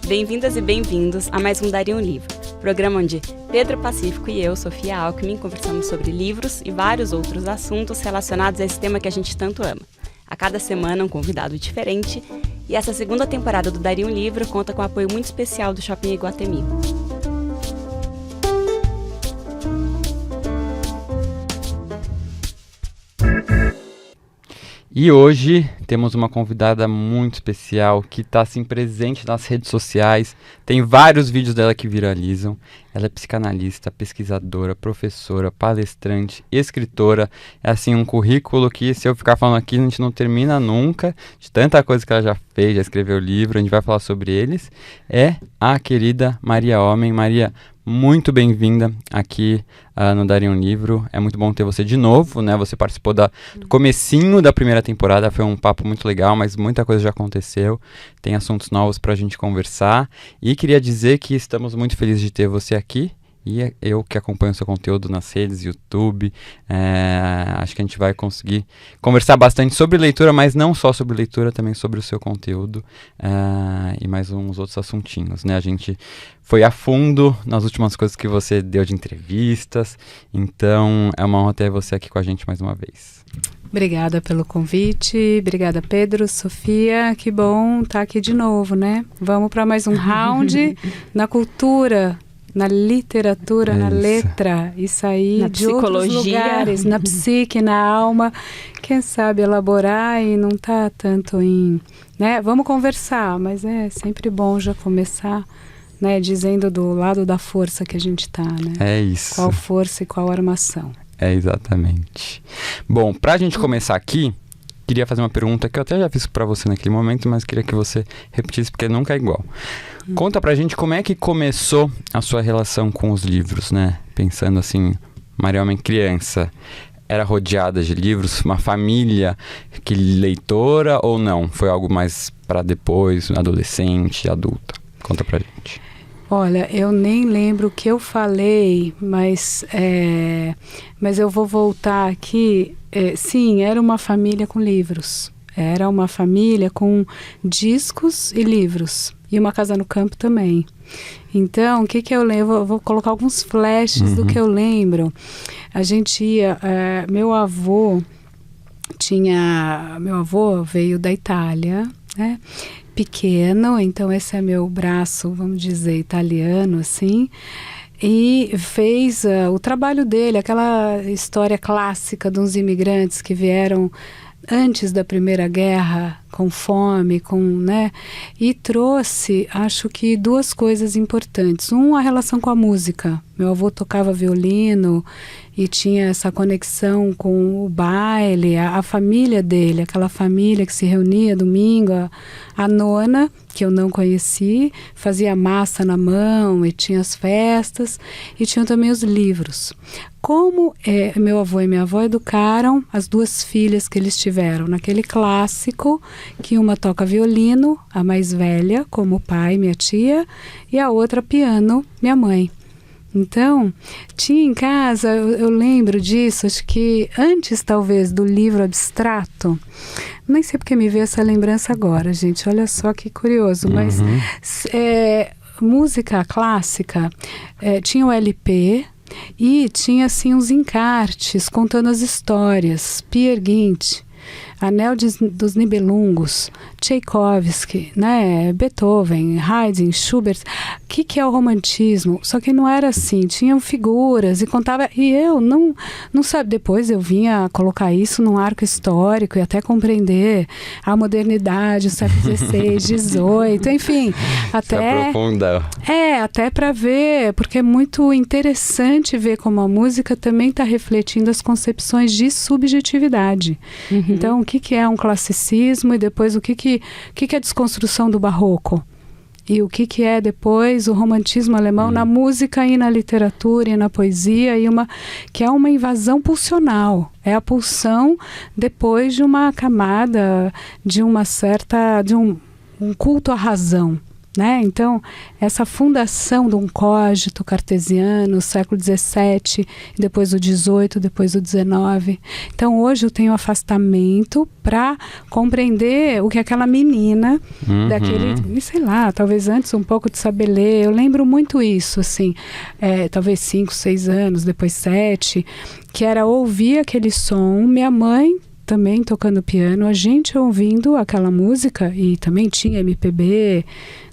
Bem-vindas e bem-vindos a mais um Daria um Livro, programa onde Pedro Pacífico e eu, Sofia Alckmin, conversamos sobre livros e vários outros assuntos relacionados a esse tema que a gente tanto ama. A cada semana um convidado diferente, e essa segunda temporada do Daria um Livro conta com um apoio muito especial do Shopping Iguatemi. E hoje temos uma convidada muito especial que está assim presente nas redes sociais. Tem vários vídeos dela que viralizam. Ela é psicanalista, pesquisadora, professora, palestrante, escritora. É assim um currículo que, se eu ficar falando aqui, a gente não termina nunca. De tanta coisa que ela já fez, já escreveu livro, a gente vai falar sobre eles. É a querida Maria Homem. Maria, muito bem-vinda aqui no Daria um Livro. É muito bom ter você de novo, né? Você participou do comecinho da primeira temporada, foi um papo muito legal, mas muita coisa já aconteceu. Tem assuntos novos pra gente conversar. E queria dizer que estamos muito felizes de ter você aqui. E eu que acompanho o seu conteúdo nas redes, YouTube, acho que a gente vai conseguir conversar bastante sobre leitura, mas não só sobre leitura, também sobre o seu conteúdo e mais uns outros assuntinhos, né? A gente foi a fundo nas últimas coisas que você deu de entrevistas, então é uma honra ter você aqui com a gente mais uma vez. Obrigada pelo convite, obrigada Pedro, Sofia, que bom estar aqui de novo, né? Vamos para mais um round na cultura, na literatura, na letra, isso aí, na de outros lugares, na psique, na alma, quem sabe elaborar e não tá tanto em, né? Vamos conversar, mas é sempre bom já começar, né, dizendo do lado da força que a gente tá, né? É isso. Qual força e qual armação. É exatamente. Bom, pra gente começar aqui, queria fazer uma pergunta que eu até já fiz pra você naquele momento, mas queria que você repetisse porque nunca é igual. Conta pra gente como é que começou a sua relação com os livros, né? Pensando assim, Maria Homem criança, era rodeada de livros, uma família que leitora ou não? Foi algo mais pra depois, adolescente, adulta? Conta pra gente. Olha, eu nem lembro o que eu falei, mas eu vou voltar aqui. Sim, era uma família com livros. Era uma família com discos e livros. E uma casa no campo também. Então, o que eu lembro? Eu vou colocar alguns flashes do que eu lembro. A gente ia... Meu avô veio da Itália, né? Pequeno, então esse é meu braço, vamos dizer, italiano, assim, e fez o trabalho dele, aquela história clássica de uns imigrantes que vieram antes da Primeira Guerra, com fome, né? E trouxe, acho que, duas coisas importantes. A relação com a música. Meu avô tocava violino e tinha essa conexão com o baile, a família dele, aquela família que se reunia domingo, a nona, que eu não conheci, fazia massa na mão e tinha as festas, e tinham também os livros. Como meu avô e minha avó educaram as duas filhas que eles tiveram, naquele clássico, que uma toca violino, a mais velha, como o pai, minha tia, e a outra piano, minha mãe. Então, tinha em casa, eu lembro disso, acho que antes talvez do livro abstrato, nem sei porque me veio essa lembrança agora, gente, olha só que curioso, mas música clássica, tinha o LP e tinha assim uns encartes contando as histórias, Peer Gynt, Anel dos Nibelungos, Tchaikovsky, né, Beethoven, Haydn, Schubert. O que é o romantismo? Só que não era assim, tinham figuras e contava, e eu não sabia, depois eu vinha colocar isso num arco histórico e até compreender a modernidade, o século XVI, XVIII, enfim, até até para ver, porque é muito interessante ver como a música também está refletindo as concepções de subjetividade. Então, o que é um classicismo e depois o que é a desconstrução do barroco? E o que é depois o romantismo alemão na música e na literatura e na poesia, que é uma invasão pulsional. É a pulsão depois de uma camada de uma certa... de um culto à razão. né? Então, essa fundação de um cógito cartesiano, século XVII, depois o XVIII, depois o XIX. Então, hoje eu tenho afastamento para compreender o que aquela menina daquele, sei lá, talvez antes um pouco de saber ler. Eu lembro muito isso, assim, talvez 5, 6 anos, depois 7, que era ouvir aquele som, minha mãe também tocando piano, a gente ouvindo aquela música, e também tinha MPB,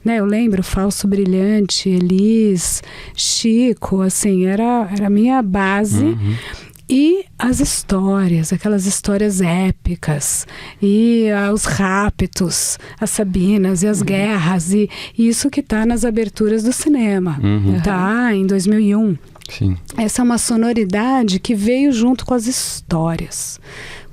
né? Eu lembro Falso Brilhante, Elis, Chico, assim, era a minha base. E as histórias, aquelas histórias épicas, e os raptos, as Sabinas e as guerras, e isso que está nas aberturas do cinema, tá? Em 2001. Sim. Essa é uma sonoridade que veio junto com as histórias,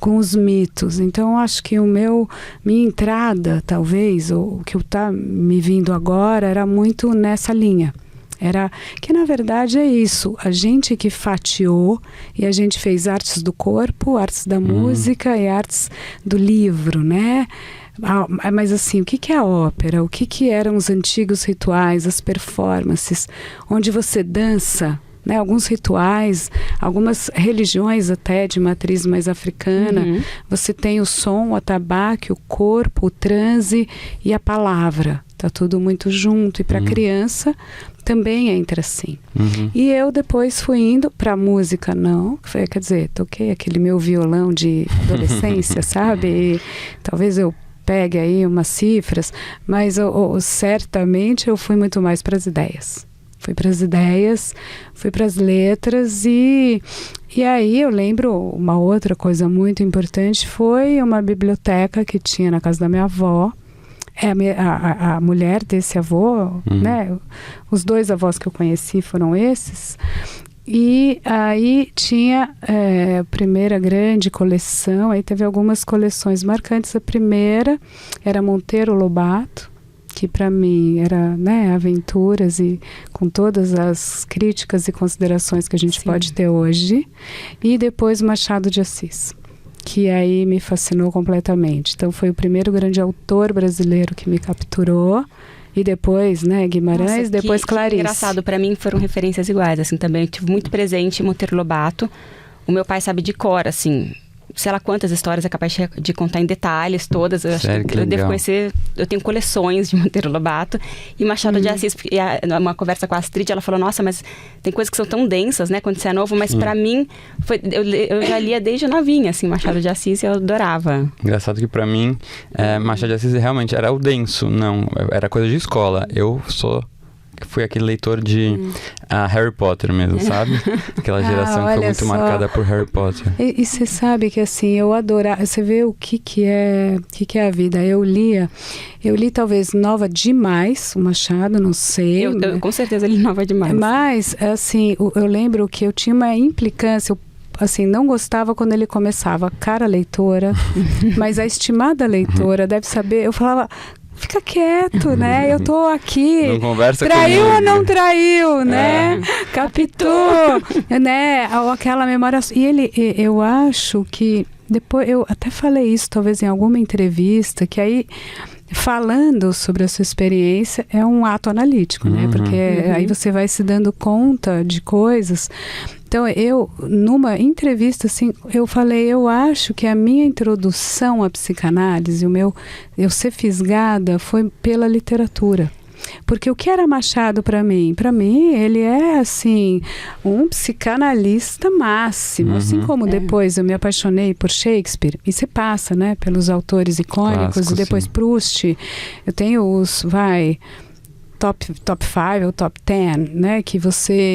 com os mitos. Então, acho que minha entrada, talvez, ou o que está me vindo agora, era muito nessa linha. Era que, na verdade, é isso. A gente que fatiou e a gente fez artes do corpo, artes da música e artes do livro, né? Mas assim, o que é a ópera? O que eram os antigos rituais, as performances, onde você dança, né? Alguns rituais, algumas religiões até de matriz mais africana, você tem o som, o atabaque, o corpo, o transe e a palavra. Tá tudo muito junto. E para criança também entra assim. E eu depois fui indo para música, quer dizer, toquei aquele meu violão de adolescência, sabe? E talvez eu pegue aí umas cifras, mas certamente eu fui muito mais para as ideias. Fui para as ideias, fui para as letras e aí eu lembro uma outra coisa muito importante, foi uma biblioteca que tinha na casa da minha avó. A mulher desse avô, né? Os 2 avós que eu conheci foram esses. E aí tinha a primeira grande coleção, aí teve algumas coleções marcantes. A primeira era Monteiro Lobato, que para mim era, né, aventuras e com todas as críticas e considerações que a gente pode ter hoje. E depois Machado de Assis, que aí me fascinou completamente. Então foi o primeiro grande autor brasileiro que me capturou. E depois, né, Guimarães, depois Clarice. Que engraçado, para mim foram referências iguais, assim, também. Eu tive muito presente em Monteiro Lobato. O meu pai sabe de cor, assim, sei lá quantas histórias é capaz de contar em detalhes, todas. Eu Sério, acho que eu devo conhecer, eu tenho coleções de Monteiro Lobato. E Machado de Assis, numa conversa com a Astrid, ela falou, nossa, mas tem coisas que são tão densas, né, quando você é novo, mas pra mim, eu já lia desde novinha, assim, Machado de Assis, e eu adorava. Engraçado que pra mim, Machado de Assis realmente era o denso, não, era coisa de escola. Eu fui aquele leitor de Harry Potter mesmo, sabe? Aquela geração que foi muito marcada por Harry Potter. E você sabe que assim, eu adorava, você vê o que é a vida. Eu li talvez Nova demais, o Machado, não sei. Com certeza ele Nova demais. Mas, assim, eu lembro que eu tinha uma implicância, assim, não gostava quando ele começava, cara leitora, mas a estimada leitora deve saber, eu falava... Fica quieto, né? Eu tô aqui. Não conversa traiu comigo. Ou não traiu, né? Captou, né? Aquela memória. E eu acho que depois, eu até falei isso talvez em alguma entrevista, que aí falando sobre a sua experiência é um ato analítico, né? Porque aí você vai se dando conta de coisas. Então, numa entrevista, assim, eu falei, eu acho que a minha introdução à psicanálise, eu ser fisgada, foi pela literatura. Porque o que era Machado para mim? Para mim, ele é, assim, um psicanalista máximo. Assim como depois eu me apaixonei por Shakespeare, e se passa, né, pelos autores icônicos, clássico, e depois sim. Proust. Eu tenho top 5 ou top 10, né? Que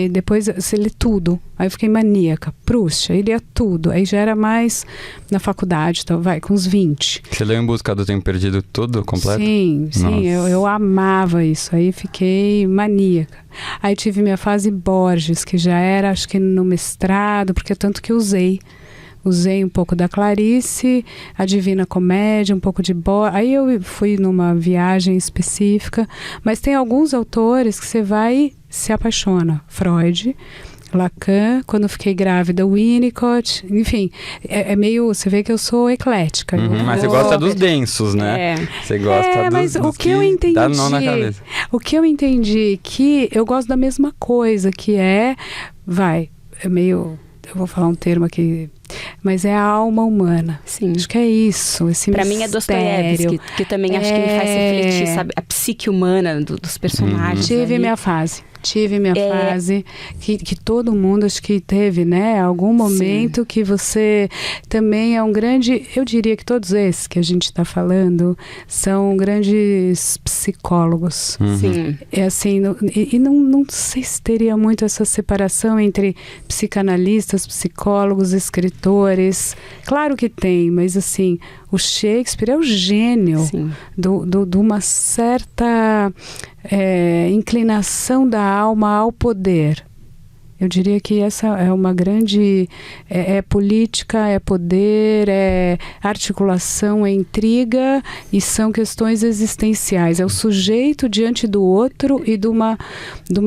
depois você lê tudo. Aí eu fiquei maníaca. Proust, aí lia tudo. Aí já era mais na faculdade, então com uns 20. Você leu Em Busca do Tempo Perdido tudo, completo? Sim, eu amava isso. Aí fiquei maníaca. Aí tive minha fase Borges, que já era, acho que no mestrado, porque tanto que usei um pouco da Clarice, a Divina Comédia, um pouco de Aí eu fui numa viagem específica, mas tem alguns autores que você vai e se apaixona. Freud, Lacan, quando fiquei grávida, Winnicott, enfim, é meio, você vê que eu sou eclética. Mas você gosta dos densos, né? Você gosta mas dos o que eu entendi, dá nó na cabeça. o que eu entendi que eu gosto da mesma coisa, que é meio, eu vou falar um termo aqui, mas é a alma humana. Sim. Acho que é isso, esse Pra mistério. mim é Dostoiévski, que eu também acho que me faz refletir, sabe? A psique humana dos personagens. Tive minha fase, que todo mundo acho que teve, né? Algum momento que você também é um grande, eu diria que todos esses que a gente está falando são grandes psicólogos. Sim. É assim, não sei se teria muito essa separação entre psicanalistas, psicólogos, escritores. Claro que tem, mas assim, o Shakespeare é o gênio de uma certa inclinação da alma ao poder. Eu diria que essa é uma grande... É política, é poder, é articulação, é intriga e são questões existenciais. É o sujeito diante do outro e de uma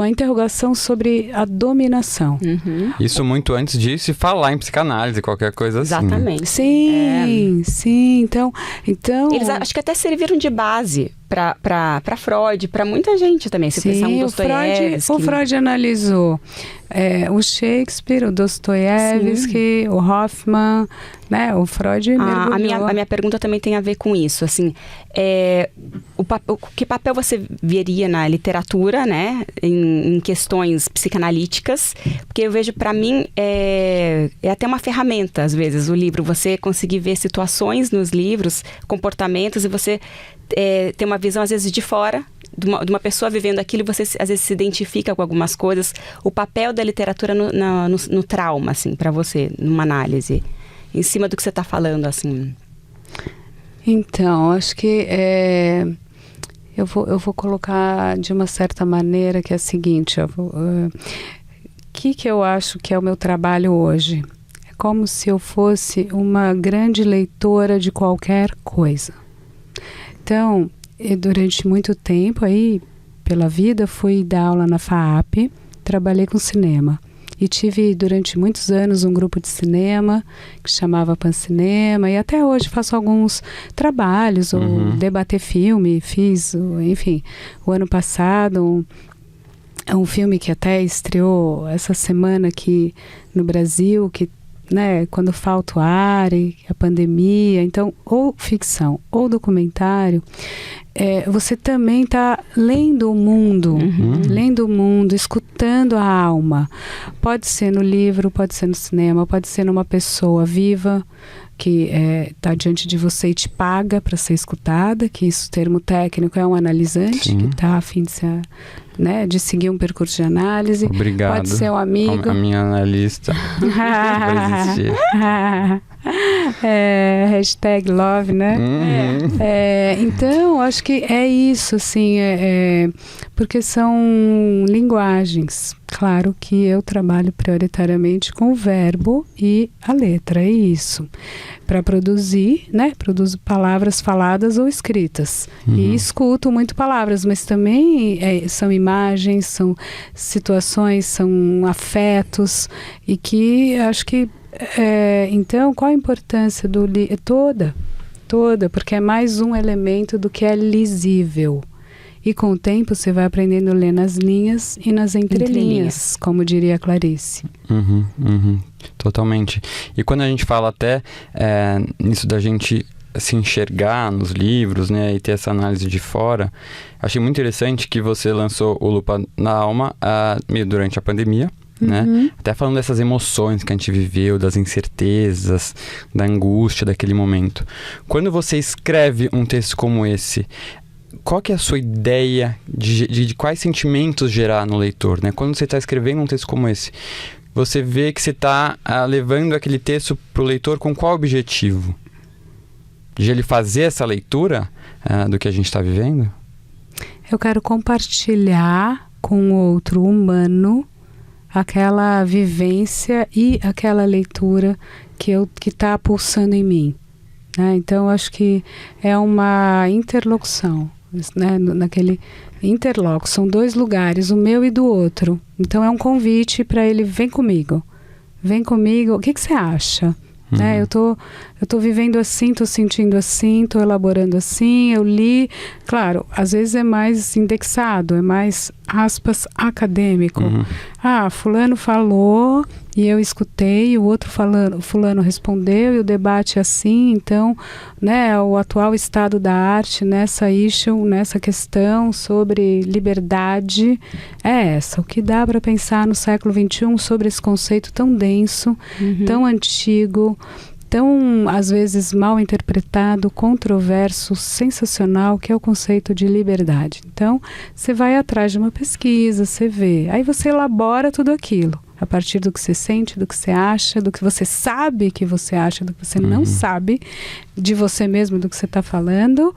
interrogação sobre a dominação. Isso muito antes de se falar em psicanálise, qualquer coisa assim. Exatamente. Sim. Então... Eles acho que até serviram de base para Freud, para muita gente também. Se pensar um Dostoiévski. O Freud analisou o Shakespeare, o Dostoiévski, o Hoffman, né? O Freud mergulhou. A minha pergunta também tem a ver com isso, assim, que papel você veria na literatura, né, em questões psicanalíticas, porque eu vejo, para mim, é até uma ferramenta, às vezes, o livro, você conseguir ver situações nos livros, comportamentos, e você ter uma visão, às vezes, de fora, de uma pessoa vivendo aquilo, você às vezes se identifica com algumas coisas. O papel da literatura no trauma, assim, para você, numa análise, em cima do que você está falando, assim. Então, acho que eu vou colocar de uma certa maneira, que é a seguinte, que eu acho que é o meu trabalho hoje? É como se eu fosse uma grande leitora de qualquer coisa. Então, durante muito tempo, aí, pela vida, fui dar aula na FAAP, trabalhei com cinema. E tive, durante muitos anos, um grupo de cinema que chamava Pancinema, e até hoje faço alguns trabalhos, ou debater filme, fiz, enfim, o ano passado, um filme que até estreou essa semana aqui no Brasil, que, né, quando falta o ar, e a pandemia, então, ou ficção, ou documentário, você também está lendo o mundo, escutando a alma. Pode ser no livro, pode ser no cinema, pode ser numa pessoa viva que está diante de você e te paga para ser escutada, que isso, termo técnico, é um analisante que está a fim de ser, né, de seguir um percurso de análise. Obrigado. Pode ser um amigo. A minha analista vai existir. Hashtag love, né? Então, acho que é isso, assim, porque são linguagens. Claro que eu trabalho prioritariamente com o verbo e a letra, é isso. Para produzir, né? Produzo palavras faladas ou escritas. E escuto muito palavras, mas também são imagens, são situações, são afetos, e que acho que então, qual a importância do livro? Toda, porque é mais um elemento do que é lisível. E com o tempo você vai aprendendo a ler nas linhas e nas entrelinhas, como diria a Clarice. Totalmente. E quando a gente fala até nisso da gente se enxergar nos livros, né, e ter essa análise de fora, achei muito interessante que você lançou o Lupa na Alma durante a pandemia. Né? Até falando dessas emoções que a gente viveu, das incertezas, da angústia daquele momento. Quando você escreve um texto como esse, qual que é a sua ideia de quais sentimentos gerar no leitor, né? Quando você está escrevendo um texto como esse, você vê que você está levando aquele texto para o leitor com qual objetivo? De ele fazer essa leitura do que a gente está vivendo? Eu quero compartilhar com o outro humano aquela vivência e aquela leitura que está pulsando em mim, né? Então, acho que é uma interlocução. né, naquele interloco. São 2 lugares, o meu e do outro. Então é um convite para ele, vem comigo, o que você acha? Né? Eu tô vivendo assim, tô sentindo assim, tô elaborando assim, eu li. Claro, às vezes é mais indexado, é mais, aspas, acadêmico. Fulano falou e eu escutei, o outro fulano respondeu e o debate é assim. Então, né, o atual estado da arte nessa issue, nessa questão sobre liberdade é essa. O que dá para pensar no século XXI sobre esse conceito tão denso, tão antigo, tão, às vezes, mal interpretado, controverso, sensacional, que é o conceito de liberdade. Então, você vai atrás de uma pesquisa, você vê, aí você elabora tudo aquilo, a partir do que você sente, do que você acha, do que você sabe que você acha, do que você não sabe, de você mesmo, do que você está falando,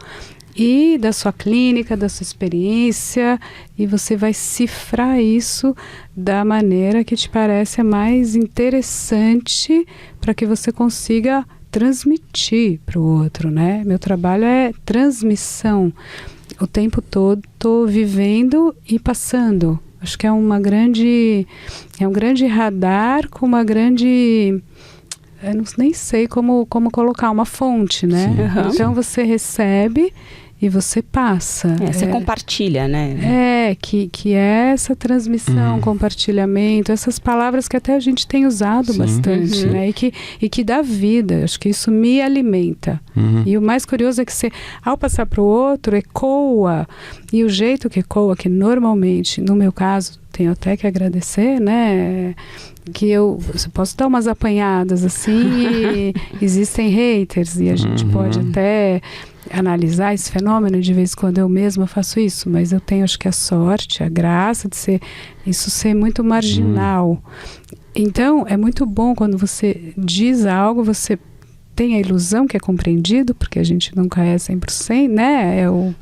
e da sua clínica, da sua experiência, e você vai cifrar isso da maneira que te parece mais interessante para que você consiga transmitir para o outro, né? Meu trabalho é transmissão. O tempo todo estou vivendo e passando. Acho que é um grande radar com uma grande... Eu nem sei como colocar, uma fonte, né? Então você recebe e você passa. Você compartilha, né? Que é essa transmissão, compartilhamento, essas palavras que até a gente tem usado bastante, né? E que dá vida. Acho que isso me alimenta. E o mais curioso é que você, ao passar para o outro, ecoa. E o jeito que ecoa, que normalmente, no meu caso, tenho até que agradecer, né? Que eu posso dar umas apanhadas assim e existem haters e a gente pode até analisar esse fenômeno. De vez em quando eu mesma faço isso, mas eu tenho, acho que a sorte, a graça de ser muito marginal. Então é muito bom quando você diz algo, você tem a ilusão que é compreendido, porque a gente nunca é 100%, né? É o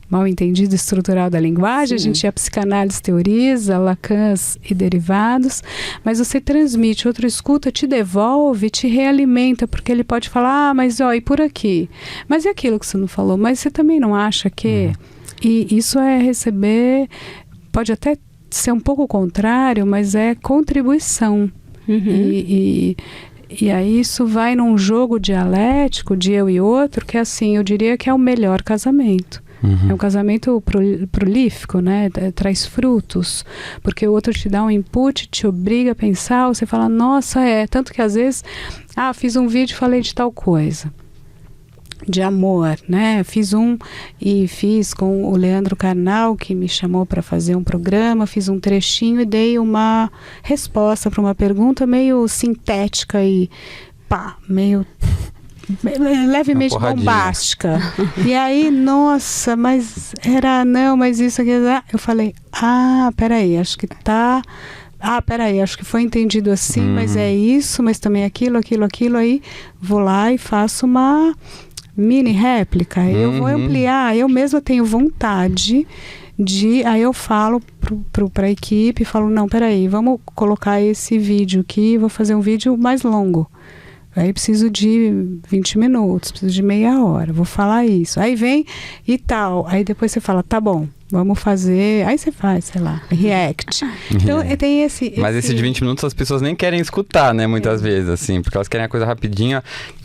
mal entendido estrutural da linguagem. A gente, a psicanálise teoriza, Lacans e derivados, mas você transmite, outro escuta, te devolve, te realimenta, porque ele pode falar, mas e por aqui? Mas e aquilo que você não falou? Mas você também não acha que... E isso é receber, pode até ser um pouco contrário, mas é contribuição. E aí isso vai num jogo dialético de eu e outro, que assim, eu diria que é o melhor casamento. É um casamento prolífico, né? Traz frutos, porque o outro te dá um input, te obriga a pensar, você fala, nossa, tanto que às vezes, fiz um vídeo e falei de tal coisa, de amor, né? Fiz com o Leandro Carnal, que me chamou para fazer um programa, fiz um trechinho e dei uma resposta para uma pergunta meio sintética e meio levemente bombástica. E aí, nossa, mas isso aqui. Eu falei, peraí, acho que acho que foi entendido assim, mas é isso, mas também aquilo, aí vou lá e faço uma mini réplica. Eu vou ampliar, eu mesma tenho vontade aí eu falo para a equipe, falo, não, peraí, vamos colocar esse vídeo aqui, vou fazer um vídeo mais longo. Aí preciso de 20 minutos, preciso de meia hora, vou falar isso. Aí vem e tal. Aí depois você fala, tá bom, vamos fazer... Aí você faz, sei lá, react. Então tem esse... Mas esse de 20 minutos as pessoas nem querem escutar, né? Muitas vezes, assim. Porque elas querem a coisa rapidinha,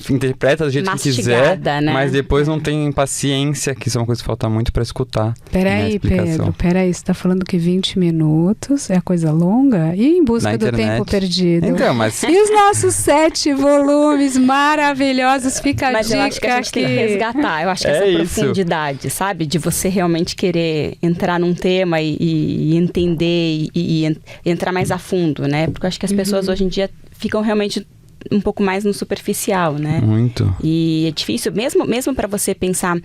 interpreta do jeito que quiser, né? Mas depois não tem paciência, que isso é uma coisa que falta muito pra escutar. Peraí, Pedro, você tá falando que 20 minutos é a coisa longa? E Em Busca do Tempo Perdido? Então, mas... E os nossos 7 volumes maravilhosos, fica a dica eu acho que a gente tem que resgatar. Eu acho que essa profundidade, sabe? De você realmente querer entrar num tema e entender e entrar mais a fundo, né? Porque eu acho que as pessoas hoje em dia ficam realmente um pouco mais no superficial, né? Muito. E é difícil, mesmo para você pensar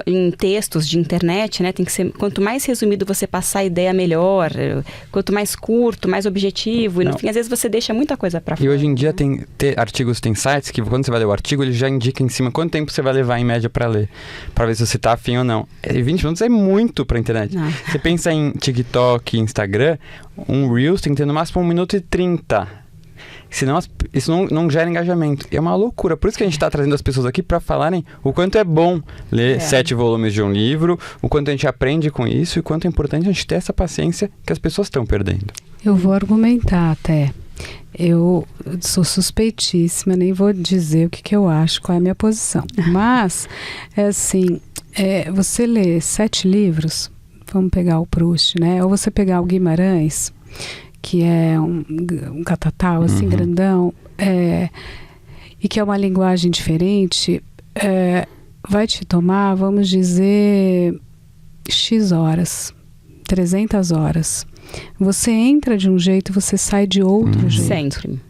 em textos de internet, né? Tem que ser, quanto mais resumido você passar a ideia, melhor. Quanto mais curto, mais objetivo. E no fim, às vezes você deixa muita coisa para fora. E hoje em dia tem sites que quando você vai ler o artigo, ele já indica em cima quanto tempo você vai levar em média para ler, para ver se você tá afim ou não. 20 minutos é muito pra internet. Você pensa em TikTok, Instagram, um Reels tem que ter no máximo 1 minuto e 30. Senão isso não gera engajamento. E é uma loucura. Por isso que a gente está trazendo as pessoas aqui para falarem o quanto é bom ler 7 volumes de um livro, o quanto a gente aprende com isso e o quanto é importante a gente ter essa paciência que as pessoas estão perdendo. Eu vou argumentar até. Eu sou suspeitíssima, nem vou dizer o que eu acho, qual é a minha posição. Mas, é assim, você lê 7 livros, vamos pegar o Proust, né? Ou você pegar o Guimarães, que é um catatal, assim, grandão, e que é uma linguagem diferente, vai te tomar, vamos dizer, X horas, 300 horas. Você entra de um jeito e você sai de outro jeito. Sempre.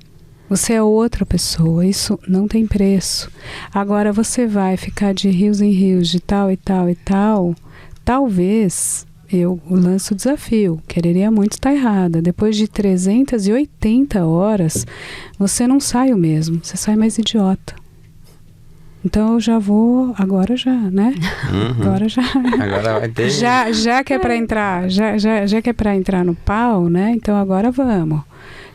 Você é outra pessoa, isso não tem preço. Agora você vai ficar de rios em rios, de tal e tal e tal, talvez eu lanço o desafio, quereria muito estar errada. Depois de 380 horas, você não sai o mesmo, você sai mais idiota. Então eu já vou, agora já, né? Agora já. Agora vai ter. Já que é para entrar, já que é para entrar no pau, né? Então agora vamos.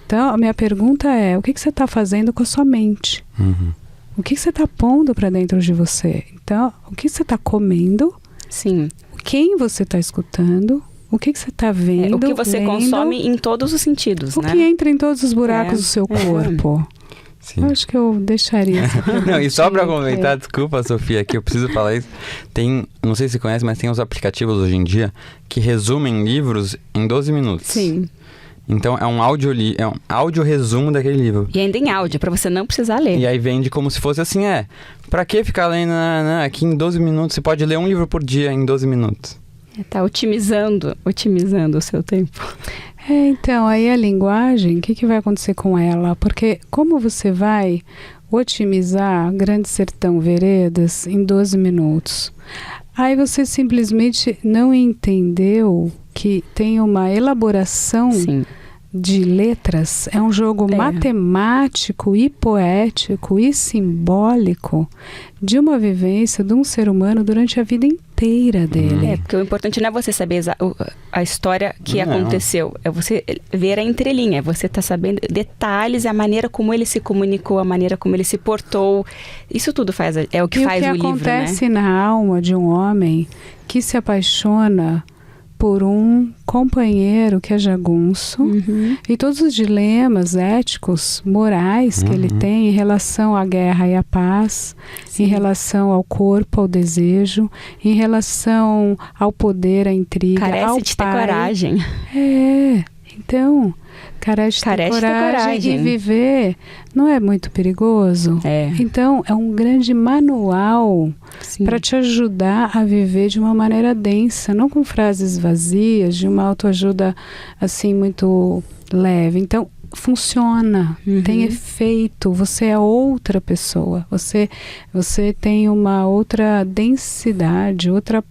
Então a minha pergunta é, o que você está fazendo com a sua mente? O que você está pondo para dentro de você? Então, o que você está comendo? Sim. Quem você está escutando? O que você está vendo? O que você consome em todos os sentidos, né? O que entra em todos os buracos do seu corpo? Sim. Eu acho que eu deixaria essa pergunta. Não, e só pra comentar, desculpa, Sofia, que eu preciso falar isso. Tem, não sei se você conhece, mas tem uns aplicativos hoje em dia que resumem livros em 12 minutos. Sim. Então é um áudio resumo daquele livro. E ainda em áudio, pra você não precisar ler. E aí vende como se fosse assim, pra que ficar lendo aqui em 12 minutos? Você pode ler um livro por dia em 12 minutos. Tá otimizando o seu tempo. Então, aí a linguagem, o que vai acontecer com ela? Porque como você vai otimizar Grande Sertão Veredas em 12 minutos? Aí você simplesmente não entendeu que tem uma elaboração de letras, é um jogo matemático e poético e simbólico de uma vivência de um ser humano durante a vida inteira dele. Porque o importante não é você saber a história que aconteceu, é você ver a entrelinha, você tá sabendo detalhes, a maneira como ele se comunicou, a maneira como ele se portou, isso tudo é o que faz o livro, né? E o que acontece na alma de um homem que se apaixona por um companheiro que é jagunço e todos os dilemas éticos, morais que ele tem em relação à guerra e à paz, em relação ao corpo, ao desejo, em relação ao poder, à intriga, carece ao de pai. ter coragem. Então, carece de ter coragem e viver não é muito perigoso? Então, é um grande manual para te ajudar a viver de uma maneira densa, não com frases vazias, de uma autoajuda assim muito leve. Então, funciona, tem efeito, você é outra pessoa, você tem uma outra densidade, outra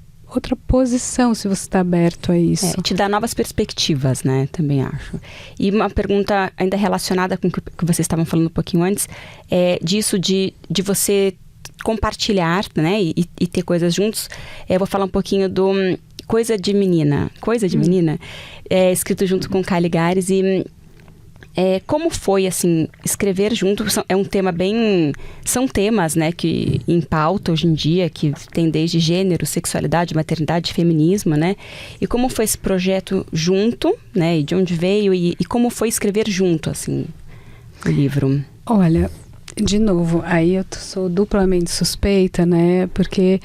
posição, se você está aberto a isso. Te dá novas perspectivas, né? Também acho. E uma pergunta ainda relacionada com o que vocês estavam falando um pouquinho antes, disso de você compartilhar, né? E ter coisas juntos. Eu vou falar um pouquinho do Coisa de Menina, escrito junto com Caligares e... como foi, assim, escrever junto? É um tema são temas, né, que em pauta hoje em dia, que tem desde gênero, sexualidade, maternidade, feminismo, né? E como foi esse projeto junto, né? E de onde veio? E como foi escrever junto, assim, o livro? Olha, de novo, aí eu sou duplamente suspeita, né? Porque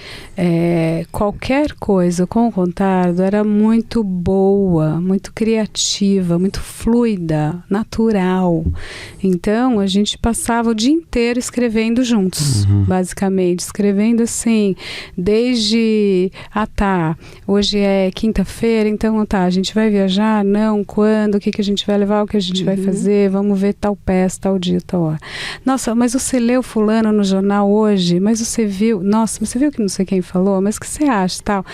qualquer coisa com o Contardo era muito boa, muito criativa, muito fluida, natural. Então, a gente passava o dia inteiro escrevendo juntos, basicamente. Escrevendo assim, desde... hoje é quinta-feira, então a gente vai viajar? Não, quando? O que a gente vai levar? O que a gente vai fazer? Vamos ver tal peça, tal dia, tal hora. Nossa, mas você leu fulano no jornal hoje, mas você viu, nossa, você viu que não sei quem falou, mas o que você acha, tal?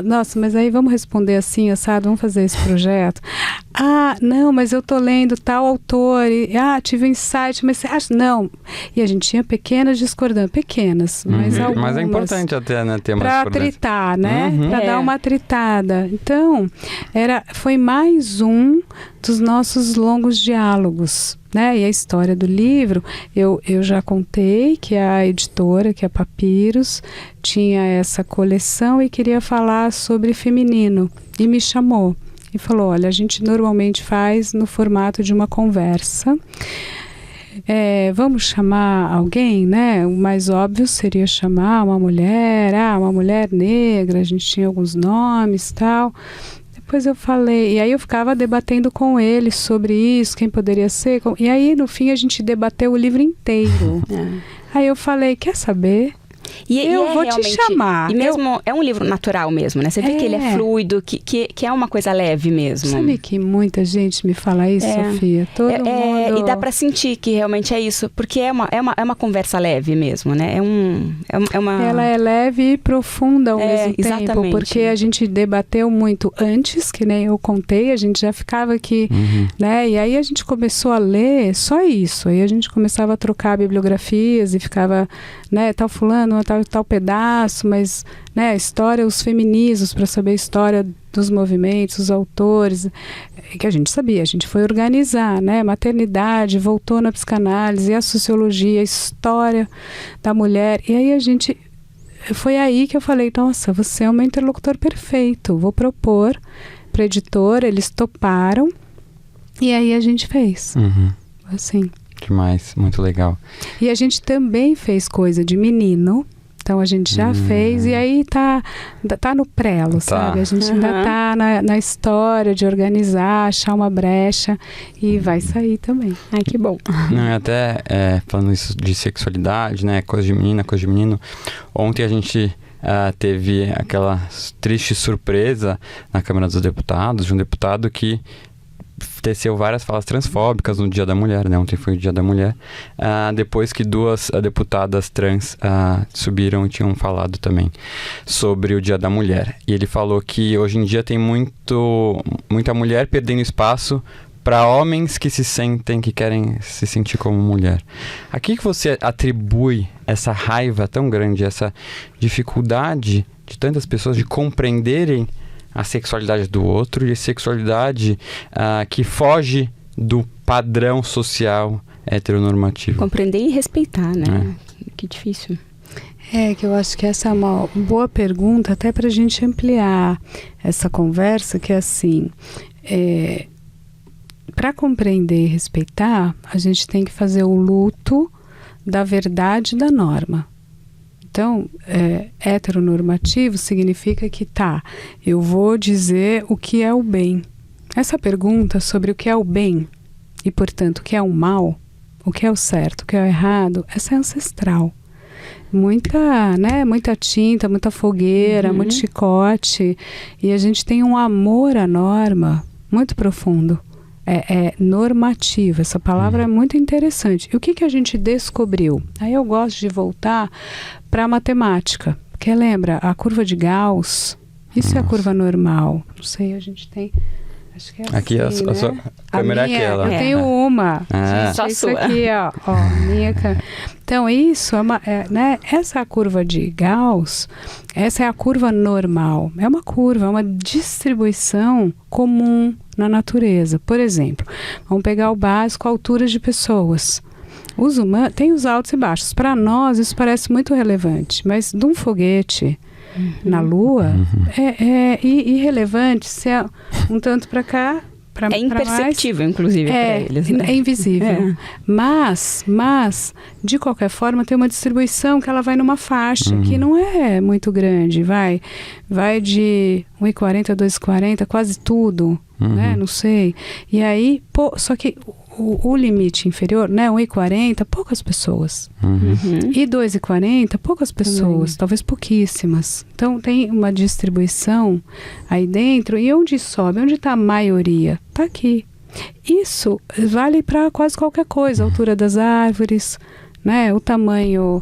Nossa, mas aí vamos responder assim, assado, vamos fazer esse projeto. Não, mas eu tô lendo tal autor, tive um insight, mas você acha? Não. E a gente tinha pequenas discordâncias, mas algumas. Mas é importante até, né, ter uma pra tritar, né? Pra dar uma tritada. Então, foi mais um dos nossos longos diálogos. né? E a história do livro, eu já contei que a editora, que é a Papyrus, tinha essa coleção e queria falar sobre feminino. E me chamou e falou, olha, a gente normalmente faz no formato de uma conversa. Vamos chamar alguém, né? O mais óbvio seria chamar uma mulher negra, a gente tinha alguns nomes e tal. Depois eu falei, e aí eu ficava debatendo com ele sobre isso, quem poderia ser. E aí, no fim, a gente debateu o livro inteiro. Aí eu falei, quer saber? Eu vou te chamar. E mesmo, é um livro natural mesmo, né? Você vê que ele é fluido, que é uma coisa leve mesmo. Sabe que muita gente me fala isso, Sofia? Todo mundo... E dá pra sentir que realmente é isso, porque é uma conversa leve mesmo, né? Ela é leve e profunda ao mesmo tempo, exatamente. Porque a gente debateu muito antes, que nem eu contei, a gente já ficava aqui, né? E aí a gente começou a ler só isso. Aí a gente começava a trocar bibliografias e ficava, né, tal fulano, tal pedaço, mas, né, a história, os feminismos, para saber a história dos movimentos, os autores, que a gente sabia, a gente foi organizar, né, maternidade, voltou na psicanálise, a sociologia, a história da mulher, e aí foi aí que eu falei, nossa, você é um interlocutor perfeito, vou propor para a editora, eles toparam, e aí a gente fez, assim. Demais, muito legal. E a gente também fez coisa de menino, então a gente já fez, e aí tá no prelo, sabe? A gente ainda tá na história de organizar, achar uma brecha, e vai sair também. Ai, que bom. Não, até falando isso de sexualidade, né? Coisa de menina, coisa de menino. Ontem a gente teve aquela triste surpresa na Câmara dos Deputados, de um deputado que teceu várias falas transfóbicas no Dia da Mulher, né? Ontem foi o Dia da Mulher, depois que duas deputadas trans subiram e tinham falado também sobre o Dia da Mulher. E ele falou que hoje em dia tem muita mulher perdendo espaço para homens que que querem se sentir como mulher. A que você atribui essa raiva tão grande, essa dificuldade de tantas pessoas de compreenderem a sexualidade do outro e a sexualidade que foge do padrão social heteronormativo? Compreender e respeitar, né? Que difícil. Que eu acho que essa é uma boa pergunta, até para a gente ampliar essa conversa, que é assim, para compreender e respeitar, a gente tem que fazer o luto da verdade da norma. Então, heteronormativo significa que eu vou dizer o que é o bem. Essa pergunta sobre o que é o bem e, portanto, o que é o mal, o que é o certo, o que é o errado, essa é ancestral. Muita tinta, muita fogueira, muito chicote, e a gente tem um amor à norma muito profundo. Normativo, essa palavra é muito interessante. E o que a gente descobriu? Aí eu gosto de voltar para a matemática, porque lembra, a curva de Gauss, isso é a curva normal. Não sei, a gente tem... Acho que é aqui assim, a sua câmera é aquela. Eu tenho uma. Só isso sua. Aqui, ó minha câmera. Então, isso né? Essa curva de Gauss, essa é a curva normal. É uma curva, é uma distribuição comum na natureza. Por exemplo, vamos pegar o básico, alturas de pessoas. Os humanos tem os altos e baixos. Para nós, isso parece muito relevante, mas de um foguete na Lua é irrelevante se é um tanto para cá, para mais. É imperceptível, inclusive, para eles. Né? É invisível. Mas, de qualquer forma, tem uma distribuição que ela vai numa faixa que não é muito grande. Vai de 1,40 a 2,40, quase tudo. Né? Não sei. E aí, só que o limite inferior, né, 1,40, poucas pessoas. E 2,40, poucas pessoas, talvez pouquíssimas. Então, tem uma distribuição aí dentro. E onde sobe? Onde está a maioria? Está aqui. Isso vale para quase qualquer coisa. A altura das árvores, né, o tamanho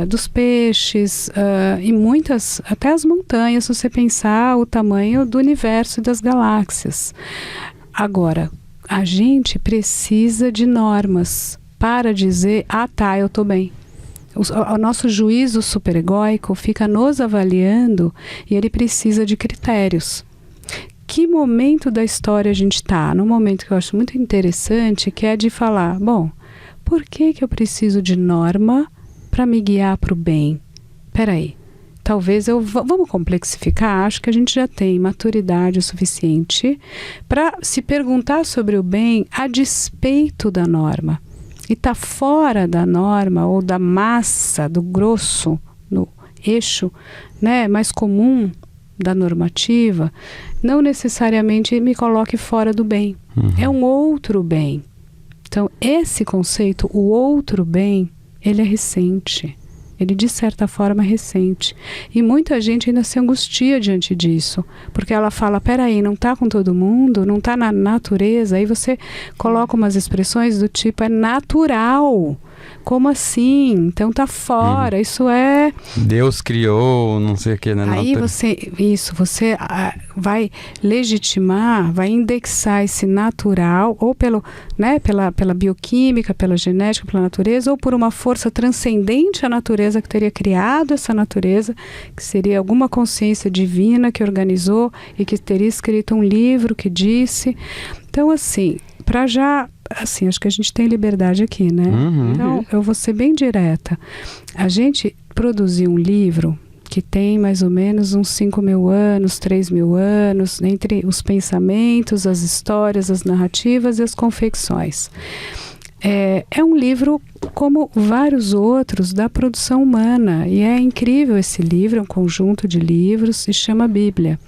dos peixes e muitas, até as montanhas, se você pensar o tamanho do universo e das galáxias. Agora, a gente precisa de normas para dizer, eu estou bem. O nosso juízo superegóico fica nos avaliando e ele precisa de critérios. que momento da história a gente está? Num momento que eu acho muito interessante, que é de falar, bom, por que eu preciso de norma para me guiar para o bem? Peraí, talvez vamos complexificar, acho que a gente já tem maturidade o suficiente para se perguntar sobre o bem a despeito da norma. E está fora da norma ou da massa, do grosso, no eixo, né, mais comum da normativa, não necessariamente me coloque fora do bem. É um outro bem. Então, esse conceito, o outro bem, ele é recente. Ele, de certa forma, é recente. E muita gente ainda se angustia diante disso. Porque ela fala, peraí, não está com todo mundo? Não está na natureza? Aí você coloca umas expressões do tipo, é natural. Como assim? Então tá fora, isso é... Deus criou, não sei o que, né? Aí você vai legitimar, vai indexar esse natural, ou pela bioquímica, pela genética, pela natureza, ou por uma força transcendente à natureza que teria criado essa natureza, que seria alguma consciência divina que organizou e que teria escrito um livro que disse. Então, assim, para já... Assim, acho que a gente tem liberdade aqui, né? Então, eu vou ser bem direta. A gente produziu um livro que tem mais ou menos uns 5.000 anos, 3.000 anos, entre os pensamentos, as histórias, as narrativas e as confecções. É um livro como vários outros da produção humana. E é incrível esse livro, é um conjunto de livros, se chama Bíblia.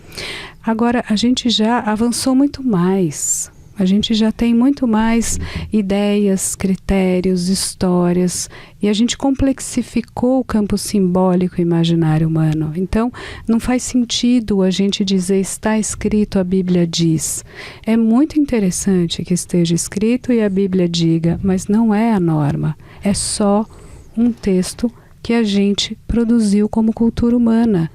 Agora, a gente já avançou muito mais. A gente já tem muito mais ideias, critérios, histórias, e a gente complexificou o campo simbólico e imaginário humano. Então, não faz sentido a gente dizer está escrito, a Bíblia diz. É muito interessante que esteja escrito e a Bíblia diga, mas não é a norma. É só um texto que a gente produziu como cultura humana.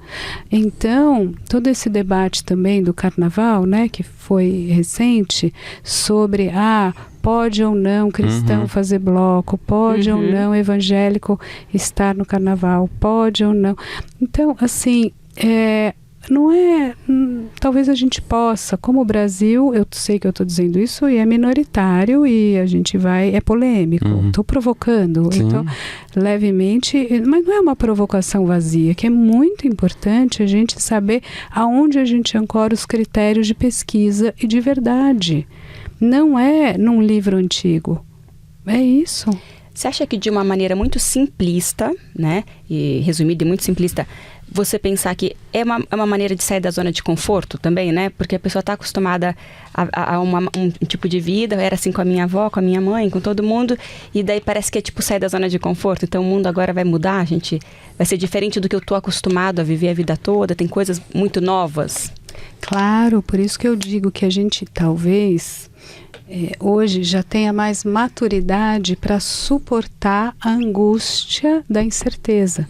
Então, todo esse debate também do carnaval, né, que foi recente, sobre pode ou não cristão fazer bloco, pode ou não evangélico estar no carnaval, pode ou não. Então, assim, não é... talvez a gente possa, como o Brasil, eu sei que eu estou dizendo isso, e é minoritário, e a gente é polêmico, estou provocando, então, levemente, mas não é uma provocação vazia, que é muito importante a gente saber aonde a gente ancora os critérios de pesquisa e de verdade. Não é num livro antigo, é isso. Você acha que de uma maneira muito simplista, né, e resumida e muito simplista, você pensar que é uma maneira de sair da zona de conforto também, né? Porque a pessoa está acostumada a um tipo de vida, era assim com a minha avó, com a minha mãe, com todo mundo, e daí parece que é tipo sair da zona de conforto, então o mundo agora vai mudar, a gente vai ser diferente do que eu estou acostumado a viver a vida toda, tem coisas muito novas. Claro, por isso que eu digo que a gente talvez... hoje já tenha mais maturidade para suportar a angústia da incerteza,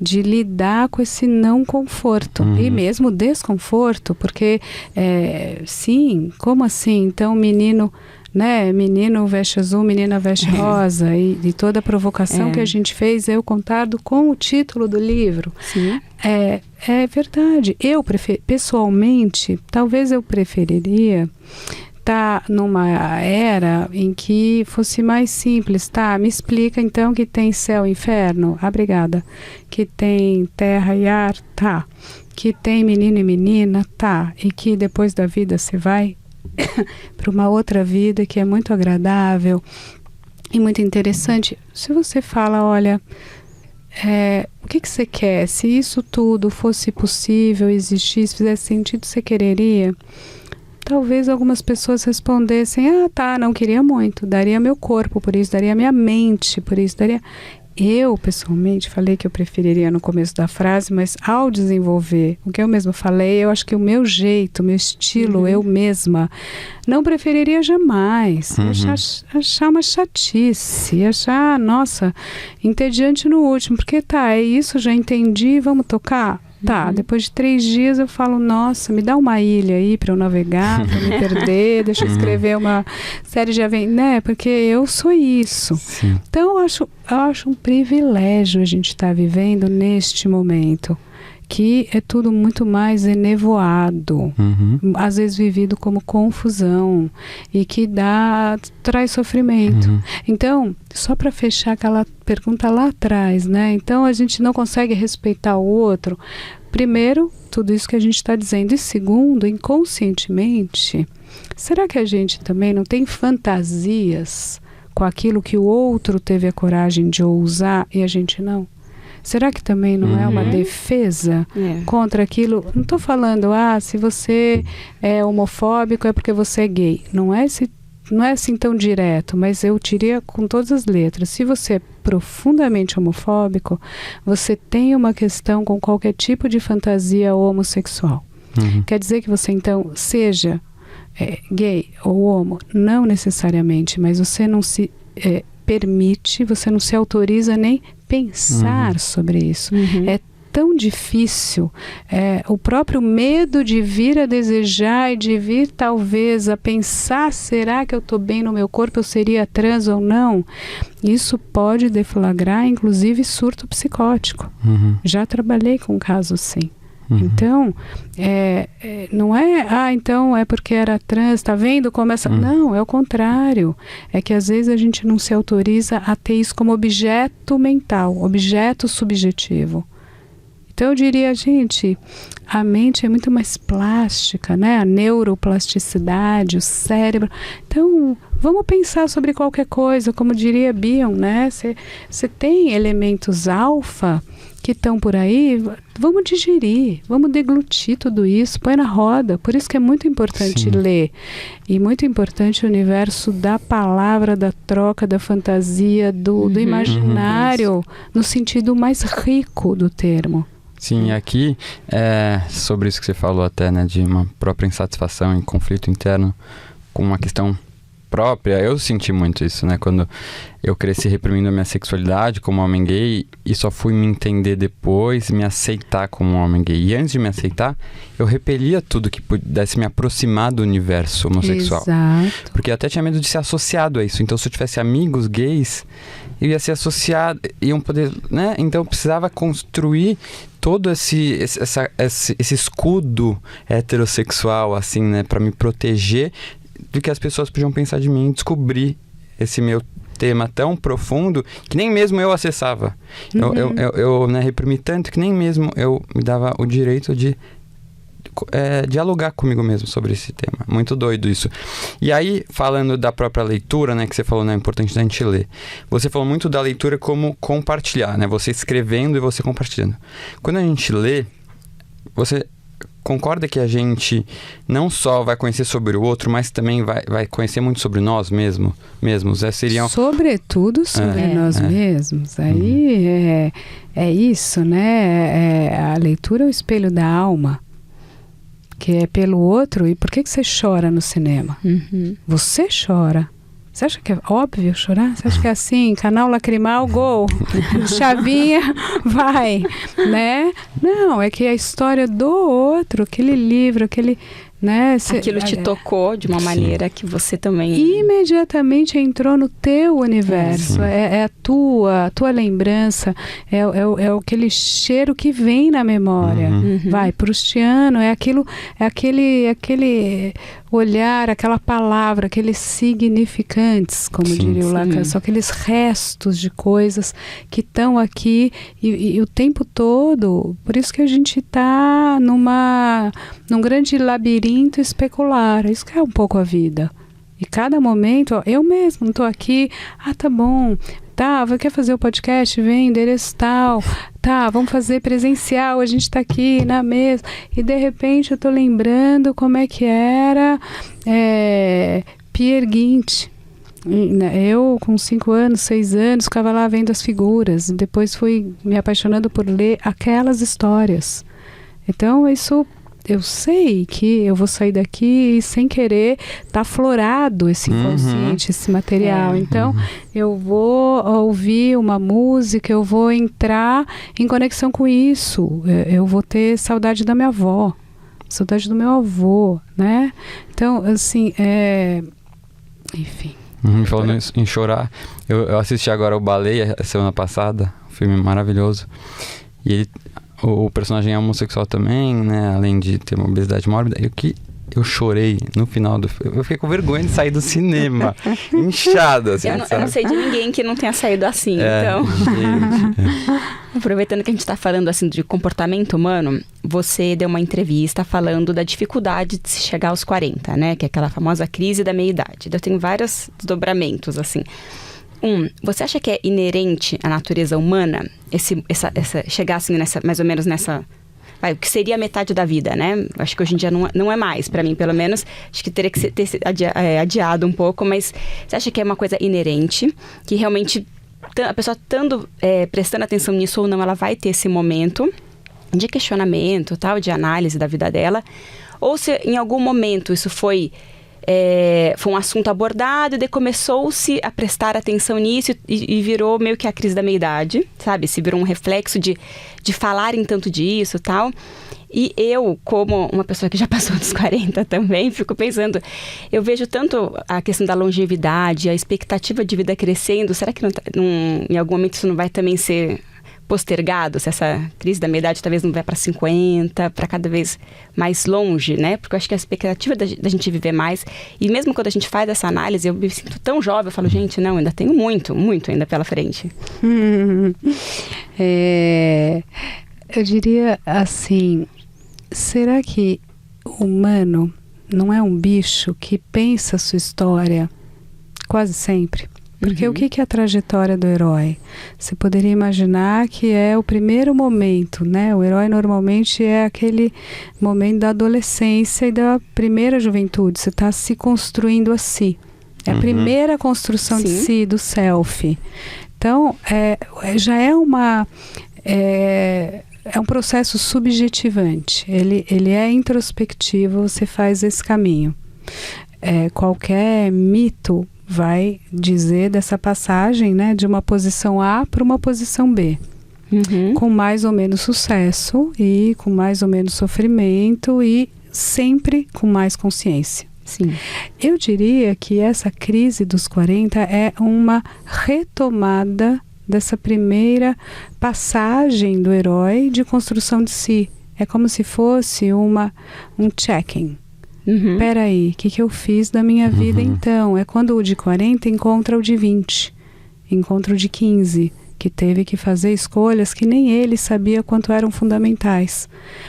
de lidar com esse não conforto e mesmo desconforto, porque sim, como assim? Então menino veste azul, menina veste rosa, e toda a provocação que a gente fez, eu concordo com o título do livro. Sim. É verdade. Eu pessoalmente, talvez eu preferiria tá numa era em que fosse mais simples, tá? Me explica então que tem céu e inferno, obrigada. Que tem terra e ar, tá? Que tem menino e menina, tá? E que depois da vida você vai para uma outra vida que é muito agradável e muito interessante. Se você fala, olha, o que você quer? Se isso tudo fosse possível, existisse, fizesse sentido, você quereria? Talvez algumas pessoas respondessem, não queria muito, daria meu corpo por isso, daria minha mente por isso, daria... Eu, pessoalmente, falei que eu preferiria no começo da frase, mas ao desenvolver o que eu mesma falei, eu acho que o meu jeito, o meu estilo, eu mesma, não preferiria jamais. Achar uma chatice, achar, nossa, entediante no último, porque é isso, já entendi, vamos tocar? Tá, depois de 3 dias eu falo, nossa, me dá uma ilha aí para eu navegar, para me perder, deixa eu escrever uma série de aventuras, né? Porque eu sou isso. Sim. Então eu acho um privilégio a gente estar vivendo neste momento, Aqui é tudo muito mais enevoado, às vezes vivido como confusão e que traz sofrimento. Então, só para fechar aquela pergunta lá atrás, né? Então a gente não consegue respeitar o outro. Primeiro, tudo isso que a gente está dizendo. E segundo, inconscientemente, será que a gente também não tem fantasias com aquilo que o outro teve a coragem de ousar e a gente não? Será que também não é uma defesa contra aquilo? Não estou falando, se você é homofóbico é porque você é gay. Não é assim tão direto, mas eu diria com todas as letras. Se você é profundamente homofóbico, você tem uma questão com qualquer tipo de fantasia homossexual. Quer dizer que você então seja gay ou homo? Não necessariamente, mas você não se permite, você não se autoriza nem pensar sobre isso. É tão difícil, o próprio medo de vir a desejar e de vir talvez a pensar, será que eu estou bem no meu corpo, eu seria trans ou não? Isso pode deflagrar inclusive surto psicótico. Já trabalhei com um caso assim. Então, não é, então é porque era trans, tá vendo como essa... Não, é o contrário. É que às vezes a gente não se autoriza a ter isso como objeto mental, objeto subjetivo. Então eu diria, gente, a mente é muito mais plástica, né? A neuroplasticidade, o cérebro. Então, vamos pensar sobre qualquer coisa, como diria Bion, né? Você tem elementos alfa que estão por aí, vamos digerir, vamos deglutir tudo isso, põe na roda. Por isso que é muito importante ler. E muito importante o universo da palavra, da troca, da fantasia, do imaginário, no sentido mais rico do termo. Sim, aqui, sobre isso que você falou até, né, de uma própria insatisfação e conflito interno com uma questão própria, eu senti muito isso, né, quando eu cresci reprimindo a minha sexualidade como homem gay e só fui me entender depois, me aceitar como homem gay. E antes de me aceitar, eu repelia tudo que pudesse me aproximar do universo homossexual. Exato. Porque eu até tinha medo de ser associado a isso. Então, se eu tivesse amigos gays, eu ia ser associado, iam poder, né? Então, eu precisava construir todo esse escudo heterossexual, assim, né, para me proteger do que as pessoas podiam pensar de mim, descobrir esse meu tema tão profundo que nem mesmo eu acessava. Eu reprimi tanto que nem mesmo eu me dava o direito de dialogar comigo mesmo sobre esse tema. Muito doido isso. E aí, falando da própria leitura, né, que você falou, né, é importante a gente ler. Você falou muito da leitura como compartilhar, né, você escrevendo e você compartilhando. Quando a gente lê, você concorda que a gente não só vai conhecer sobre o outro, mas também vai conhecer muito sobre nós mesmos? Sobretudo sobre nós mesmos. Aí é isso, né? A leitura é o espelho da alma, que é pelo outro. E por que você chora no cinema? Você chora. Você acha que é óbvio chorar? Você acha que é assim, canal lacrimal, gol, chavinha, vai, né? Não, é que a história do outro, aquele livro, aquele... né? Aquilo te tocou de uma maneira que você também... imediatamente entrou no teu universo. É a tua lembrança, é aquele cheiro que vem na memória. Vai, proustiano, é aquele olhar, aquela palavra, aqueles significantes, como diria o Lacan, são aqueles restos de coisas que estão aqui e o tempo todo. Por isso que a gente está num grande labirinto especular. Isso que é um pouco a vida. E cada momento, eu mesmo não estou aqui, tá bom, tá, quer fazer o podcast? Vem, endereço tal, tá, vamos fazer presencial, a gente está aqui na mesa. E de repente eu estou lembrando como é que era Peer Gynt. Eu, com 5 anos, 6 anos, ficava lá vendo as figuras. Depois fui me apaixonando por ler aquelas histórias. Então, isso... eu sei que eu vou sair daqui e sem querer tá aflorado esse inconsciente, esse material. Então, eu vou ouvir uma música, eu vou entrar em conexão com isso. Eu vou ter saudade da minha avó, saudade do meu avô, né? Então, assim, enfim. Falando em chorar, eu assisti agora o Baleia, a semana passada, um filme maravilhoso. E o personagem é homossexual também, né? Além de ter uma obesidade mórbida. E o que eu chorei no final do filme. Eu fiquei com vergonha de sair do cinema. Inchado, assim, eu não sei de ninguém que não tenha saído assim, então... Gente, Aproveitando que a gente está falando assim de comportamento humano, você deu uma entrevista falando da dificuldade de se chegar aos 40, né? Que é aquela famosa crise da meia-idade. Eu tenho vários desdobramentos, assim. Você acha que é inerente à natureza humana chegar assim, mais ou menos nessa... o que seria a metade da vida, né? Acho que hoje em dia não é mais, para mim, pelo menos. Acho que teria que ter adiado um pouco, mas você acha que é uma coisa inerente, que realmente a pessoa prestando atenção nisso ou não, ela vai ter esse momento de questionamento, tal, de análise da vida dela? Ou se em algum momento isso foi um assunto abordado e daí começou-se a prestar atenção nisso e virou meio que a crise da meia-idade, sabe? Se virou um reflexo de falarem tanto disso e tal. E eu, como uma pessoa que já passou dos 40 também, fico pensando, eu vejo tanto a questão da longevidade, a expectativa de vida crescendo, será que em algum momento isso não vai também ser postergado, se essa crise da meia-idade talvez não vai para 50, para cada vez mais longe, né? Porque eu acho que a expectativa da gente viver mais, e mesmo quando a gente faz essa análise, eu me sinto tão jovem, eu falo, gente, não, ainda tenho muito, muito ainda pela frente. Eu diria assim, será que o humano não é um bicho que pensa a sua história quase sempre? Porque o que é a trajetória do herói? Você poderia imaginar que é o primeiro momento, né? O herói normalmente é aquele momento da adolescência e da primeira juventude. Você está se construindo a si. É a primeira construção de si, do self. Então, já é um processo subjetivante. Ele é introspectivo, você faz esse caminho. Qualquer mito vai dizer dessa passagem, né, de uma posição A para uma posição B. Com mais ou menos sucesso e com mais ou menos sofrimento e sempre com mais consciência. Sim. Eu diria que essa crise dos 40 é uma retomada dessa primeira passagem do herói de construção de si. É como se fosse um check-in. Peraí, o que eu fiz da minha vida então? É quando o de 40 encontra o de 20, encontra o de 15, que teve que fazer escolhas que nem ele sabia quanto eram fundamentais.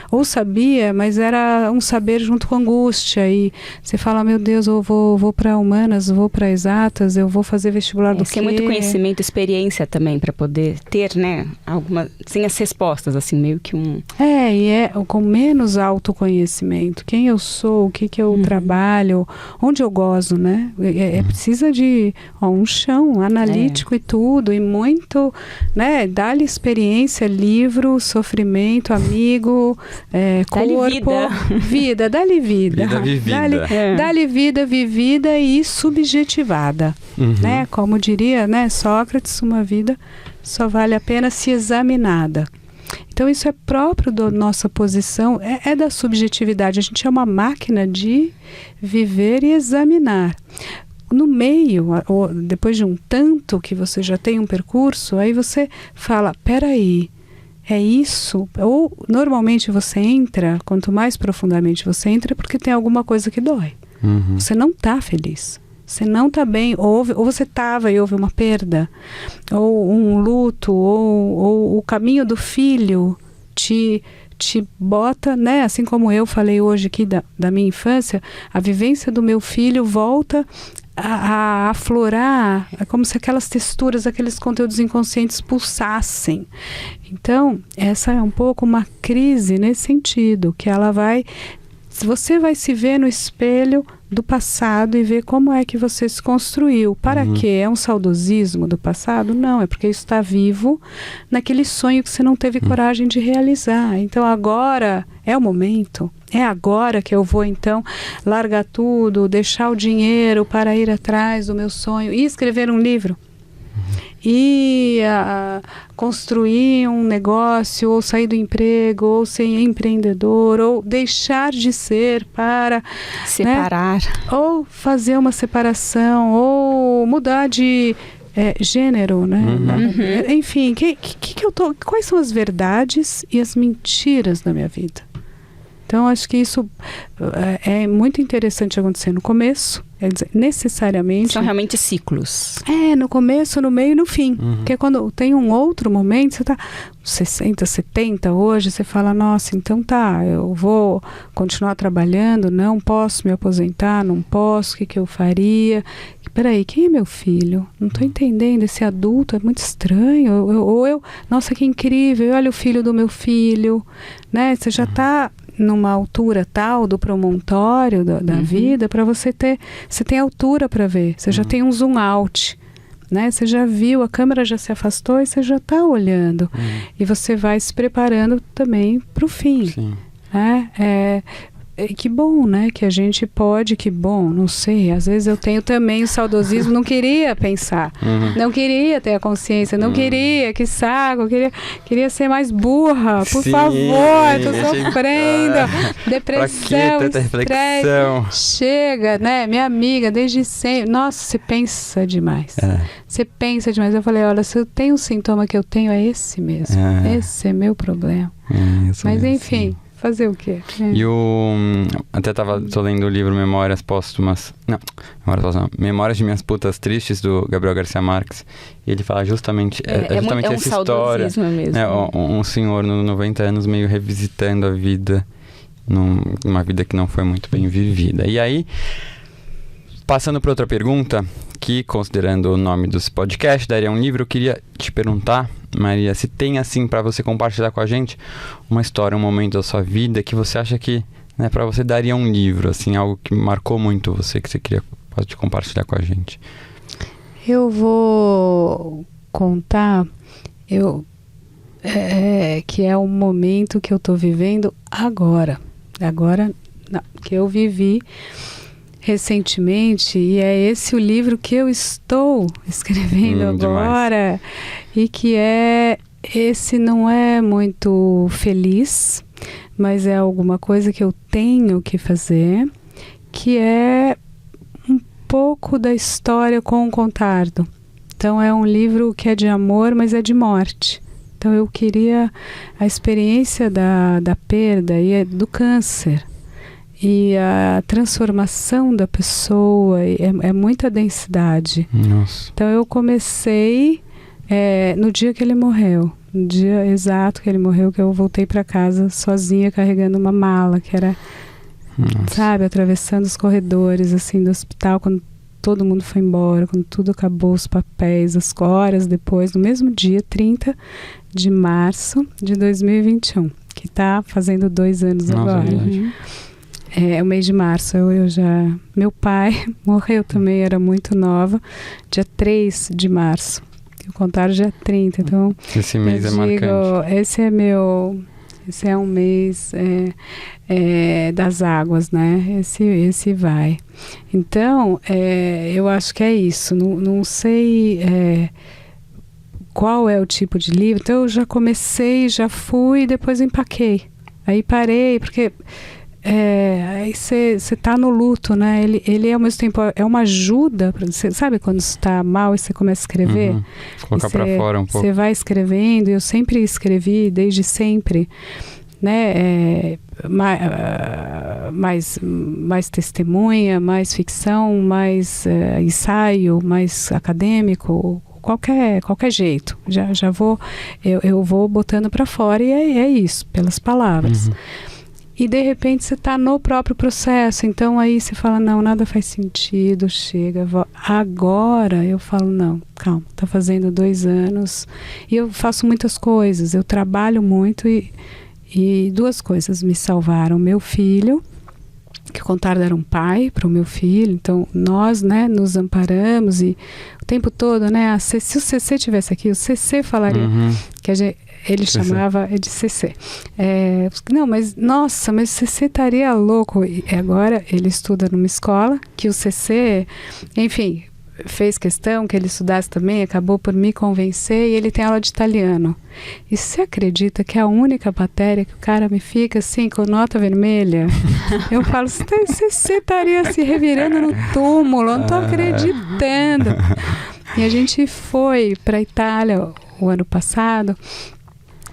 Ou sabia, mas era um saber junto com angústia. E você fala, meu Deus, eu vou para humanas, vou para exatas, eu vou fazer vestibular do quê? Tem muito conhecimento, experiência também, para poder ter, né, sem as respostas, assim, meio que com menos autoconhecimento. Quem eu sou, o que eu trabalho, onde eu gozo, né? Precisa de um chão analítico e tudo, e muito... né? Dá-lhe experiência, livro, sofrimento, amigo, corpo, vida, dá-lhe vida. Vida vivida. Dá-lhe vida vivida e subjetivada. Né? Como diria, né, Sócrates, uma vida só vale a pena se examinada. Então isso é próprio da nossa posição, é da subjetividade. A gente é uma máquina de viver e examinar. No meio, ou depois de um tanto que você já tem um percurso, aí você fala, peraí, é isso? Ou normalmente você entra, quanto mais profundamente você entra, porque tem alguma coisa que dói. Você não está feliz. Você não está bem, ou você estava e houve uma perda, ou um luto, ou o caminho do filho te bota, né? Assim como eu falei hoje aqui da minha infância, a vivência do meu filho volta a aflorar, é como se aquelas texturas, aqueles conteúdos inconscientes pulsassem. Então, essa é um pouco uma crise nesse sentido, que ela você vai se ver no espelho do passado e ver como é que você se construiu. Para quê? É um saudosismo do passado? Não, é porque isso está vivo naquele sonho que você não teve coragem de realizar. Então agora é o momento. É agora que eu vou então largar tudo, deixar o dinheiro para ir atrás do meu sonho e escrever um livro. E construir um negócio, ou sair do emprego, ou ser empreendedor, ou deixar de ser para separar, né? Ou fazer uma separação, ou mudar de gênero, né? Enfim, quais são as verdades e as mentiras da minha vida? Então, acho que isso é muito interessante acontecer no começo. Quer dizer, necessariamente... São realmente ciclos. No começo, no meio e no fim. Porque quando tem um outro momento, você está 60, 70 hoje, você fala, nossa, então tá, eu vou continuar trabalhando, não posso me aposentar, não posso, o que eu faria? Peraí, quem é meu filho? Não estou entendendo, esse adulto é muito estranho. Nossa, que incrível, olha o filho do meu filho, né? Você já está numa altura tal do promontório da vida, para você tem altura para ver, você já tem um zoom out, né? Você já viu, a câmera já se afastou e você já está olhando, e você vai se preparando também para o fim. Sim. Que bom, né? Que a gente pode, que bom, não sei. Às vezes eu tenho também o saudosismo, não queria pensar, não queria ter a consciência, não queria, que saco, queria ser mais burra, por favor, tô sofrendo, depressão, estresse, chega, né? Minha amiga, desde sempre, nossa, você pensa demais. Você pensa demais. Eu falei, olha, se eu tenho um sintoma que eu tenho, é esse mesmo. Esse é meu problema. Mas enfim... Fazer o quê? E até tô lendo o livro Memórias Póstumas. Não, Memórias de Minhas Putas Tristes, do Gabriel Garcia Marques. E ele fala justamente, justamente essa história. Mesmo. Um senhor nos 90 anos meio revisitando a vida, numa vida que não foi muito bem vivida. E aí, passando para outra pergunta, que considerando o nome dos podcasts, daria um livro, eu queria te perguntar, Maria, se tem assim para você compartilhar com a gente uma história, um momento da sua vida que você acha que, né, para você daria um livro, assim, algo que marcou muito você, que você pode compartilhar com a gente. Eu vou contar, que é o momento que eu estou vivendo agora, não, que eu vivi recentemente, e é esse o livro que eu estou escrevendo agora, e que esse não é muito feliz, mas é alguma coisa que eu tenho que fazer, que é um pouco da história com o Contardo. Então é um livro que é de amor, mas é de morte. Então eu queria a experiência da perda e do câncer, e a transformação da pessoa, é muita densidade. Nossa. Então eu comecei no dia que ele morreu, no dia exato que ele morreu, que eu voltei para casa sozinha carregando uma mala, que era, sabe, atravessando os corredores assim do hospital, quando todo mundo foi embora, quando tudo acabou, os papéis, as horas depois, no mesmo dia, 30 de março de 2021, que está fazendo 2 anos agora. O mês de março, meu pai morreu também, era muito nova, dia 3 de março. Eu contaram dia 30, então... Esse mês é marcante. Esse é um mês das águas, né? Esse vai. Então, eu acho que é isso. Não sei qual é o tipo de livro. Então, eu já comecei, já fui, depois empaquei. Aí parei, porque... aí você está no luto, né? Ele ao mesmo tempo é uma ajuda, você sabe quando você está mal e você começa a escrever? Colocar para fora um pouco. Você vai escrevendo, eu sempre escrevi, desde sempre, né? Mais testemunha, mais ficção, mais ensaio, mais acadêmico, qualquer jeito. Já vou, eu vou botando para fora, e é isso, pelas palavras. E de repente você está no próprio processo, então aí você fala, não, nada faz sentido, chega, agora eu falo, não, calma, está fazendo 2 anos, e eu faço muitas coisas, eu trabalho muito, e 2 coisas me salvaram: meu filho, que o Contardo era um pai para o meu filho, então nós, né, nos amparamos, e o tempo todo, né, se o CC tivesse aqui, o CC falaria que ele chamava de CC. Não, mas nossa, mas o CC estaria louco. E agora ele estuda numa escola que o CC, enfim, fez questão que ele estudasse também, acabou por me convencer, e ele tem aula de italiano. E você acredita que é a única matéria que o cara me fica assim, com nota vermelha? Eu falo, você estaria se revirando no túmulo, eu não estou acreditando. E a gente foi para a Itália o ano passado.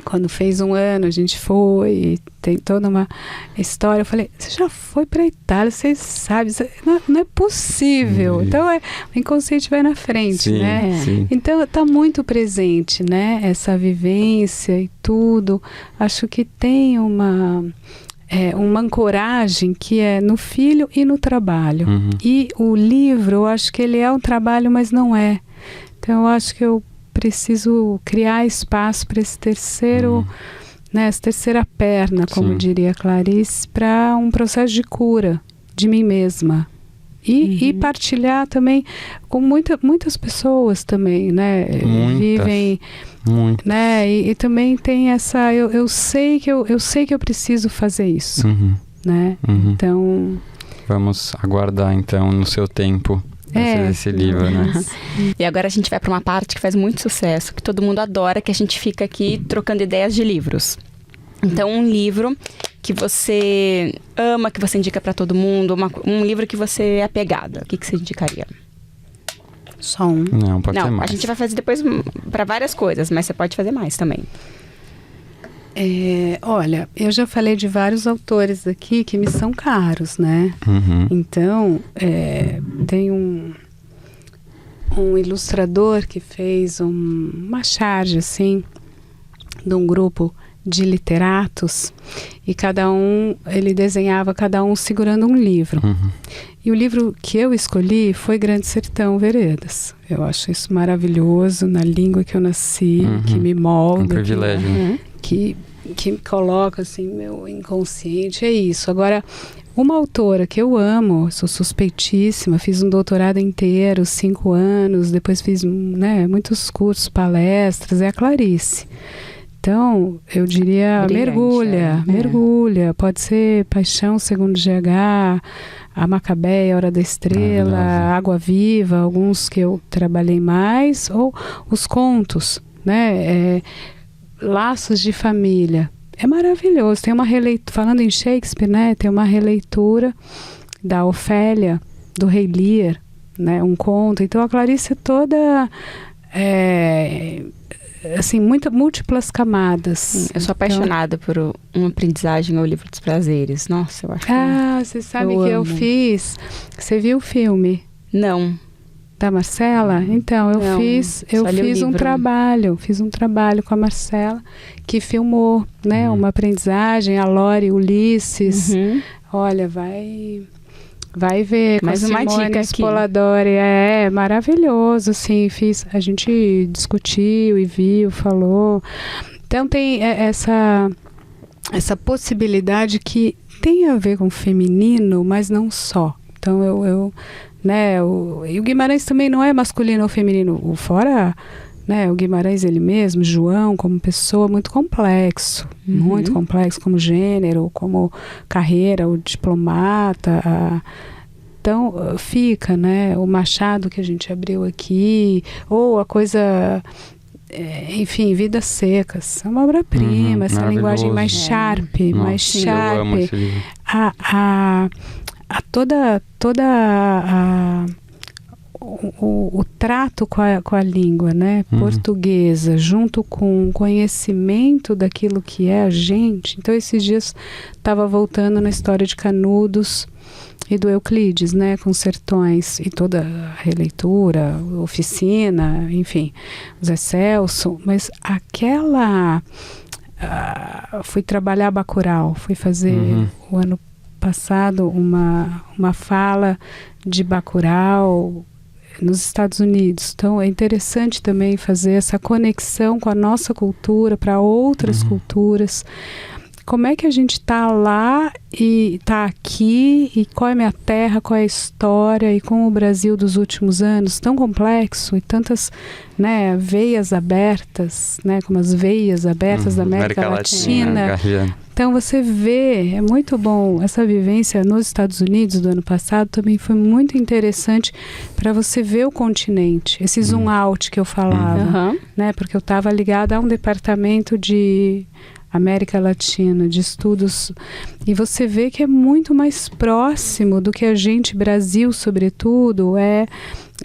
Quando fez 1 ano, a gente foi, tem toda uma história. Eu falei, você já foi para a Itália, você sabe, não é possível. Então, o inconsciente vai na frente, sim, né? Sim. Então, está muito presente, né? Essa vivência e tudo. Acho que tem uma ancoragem que é no filho e no trabalho. E o livro, eu acho que ele é um trabalho, mas não é. Então, eu acho que eu preciso criar espaço para esse terceiro, né, essa terceira perna, como diria Clarice, para um processo de cura de mim mesma. E partilhar também com muitas pessoas também, né? Vivem, né? E também tem essa, eu sei que eu preciso fazer isso, né? Então, vamos aguardar então no seu tempo esse livro, né? E agora a gente vai para uma parte que faz muito sucesso, que todo mundo adora, que a gente fica aqui trocando ideias de livros. Então, um livro que você ama, que você indica para todo mundo, um livro que você é apegada, o que você indicaria? Só um? Não, pode ser mais. A gente vai fazer depois para várias coisas, mas você pode fazer mais também. Olha, eu já falei de vários autores aqui que me são caros, né? Então, tem um ilustrador que fez uma charge, assim, de um grupo de literatos, e ele desenhava cada um segurando um livro. E o livro que eu escolhi foi Grande Sertão Veredas. Eu acho isso maravilhoso, na língua que eu nasci, que me molda. Um privilégio, né? Que me coloca, assim, meu inconsciente, é isso. Agora, uma autora que eu amo, sou suspeitíssima, fiz um doutorado inteiro, 5 anos, depois fiz, né, muitos cursos, palestras, é a Clarice. Então, eu diria, mergulha. Pode ser Paixão Segundo GH, A Macabeia, Hora da Estrela, Água Viva, alguns que eu trabalhei mais, ou os contos, né? Laços de Família. É maravilhoso. Tem uma releitura, falando em Shakespeare, né? Tem uma releitura da Ofélia, do Rei Lear, né? Um conto. Então, a Clarice toda... assim, múltiplas camadas. Eu sou apaixonada por uma aprendizagem ao Livro dos Prazeres. Nossa, eu acho você sabe que eu fiz... Você viu o filme? Não. Da Marcela? Então, eu fiz um trabalho com a Marcela, que filmou, né, uma aprendizagem, a Lore, Ulisses. Olha, vai ver, com mais uma Simone dica Spoladori, é maravilhoso, assim, a gente discutiu e viu, falou. Então tem essa possibilidade que tem a ver com o feminino, mas não só. Então né, e o Guimarães também não é masculino ou feminino, fora, né, o Guimarães ele mesmo, João, como pessoa, muito complexo como gênero, como carreira, o diplomata, então fica, né, o Machado que a gente abriu aqui, ou a coisa, enfim, Vidas Secas, é uma obra-prima, essa linguagem mais sharp, eu amo esse livro. O trato com a língua, né, portuguesa, junto com o conhecimento daquilo que é a gente. Então, esses dias estava voltando na história de Canudos e do Euclides, né, com Sertões, e toda a releitura, oficina, enfim, Zé Celso, mas fui trabalhar Bacurau, fui fazer o ano passado uma fala de Bacurau nos Estados Unidos. Então é interessante também fazer essa conexão com a nossa cultura para outras culturas. Como é que a gente está lá e está aqui, e qual é a minha terra, qual é a história, e com o Brasil dos últimos anos tão complexo e tantas, né, veias abertas, né, como as veias abertas da América Latina. Então você vê, é muito bom, essa vivência nos Estados Unidos do ano passado também foi muito interessante para você ver o continente, esse zoom out que eu falava, né, porque eu estava ligada a um departamento de América Latina, de estudos, e você vê que é muito mais próximo do que a gente, Brasil sobretudo,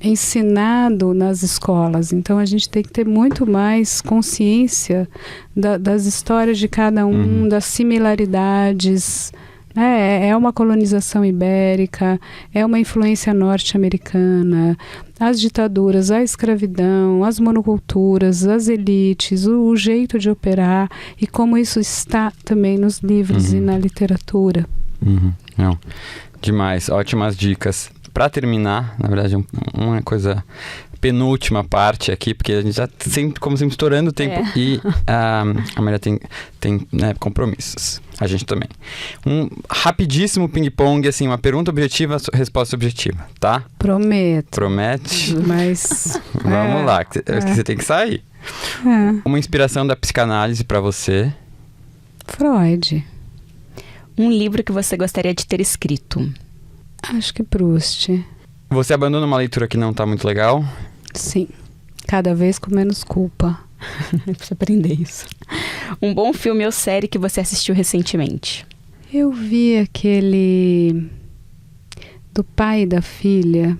ensinado nas escolas. Então a gente tem que ter muito mais consciência das histórias de cada um, das similaridades. É uma colonização ibérica, é uma influência norte-americana, as ditaduras, a escravidão, as monoculturas, as elites, o jeito de operar e como isso está também nos livros e na literatura. Não. Demais, ótimas dicas. Para terminar, na verdade, uma coisa, penúltima parte aqui, porque a gente já sempre, como sempre, estourando o tempo e a Maria tem né, compromissos. A gente também. Um rapidíssimo ping-pong, assim, uma pergunta objetiva, resposta objetiva, tá? Prometo. Promete? Mas... Vamos lá, que você tem que sair. Uma inspiração da psicanálise para você? Freud. Um livro que você gostaria de ter escrito? Acho que Proust. Você abandona uma leitura que não tá muito legal? Sim. Cada vez com menos culpa. Precisa aprender isso. Um bom filme ou série que você assistiu recentemente? Eu vi aquele do pai e da filha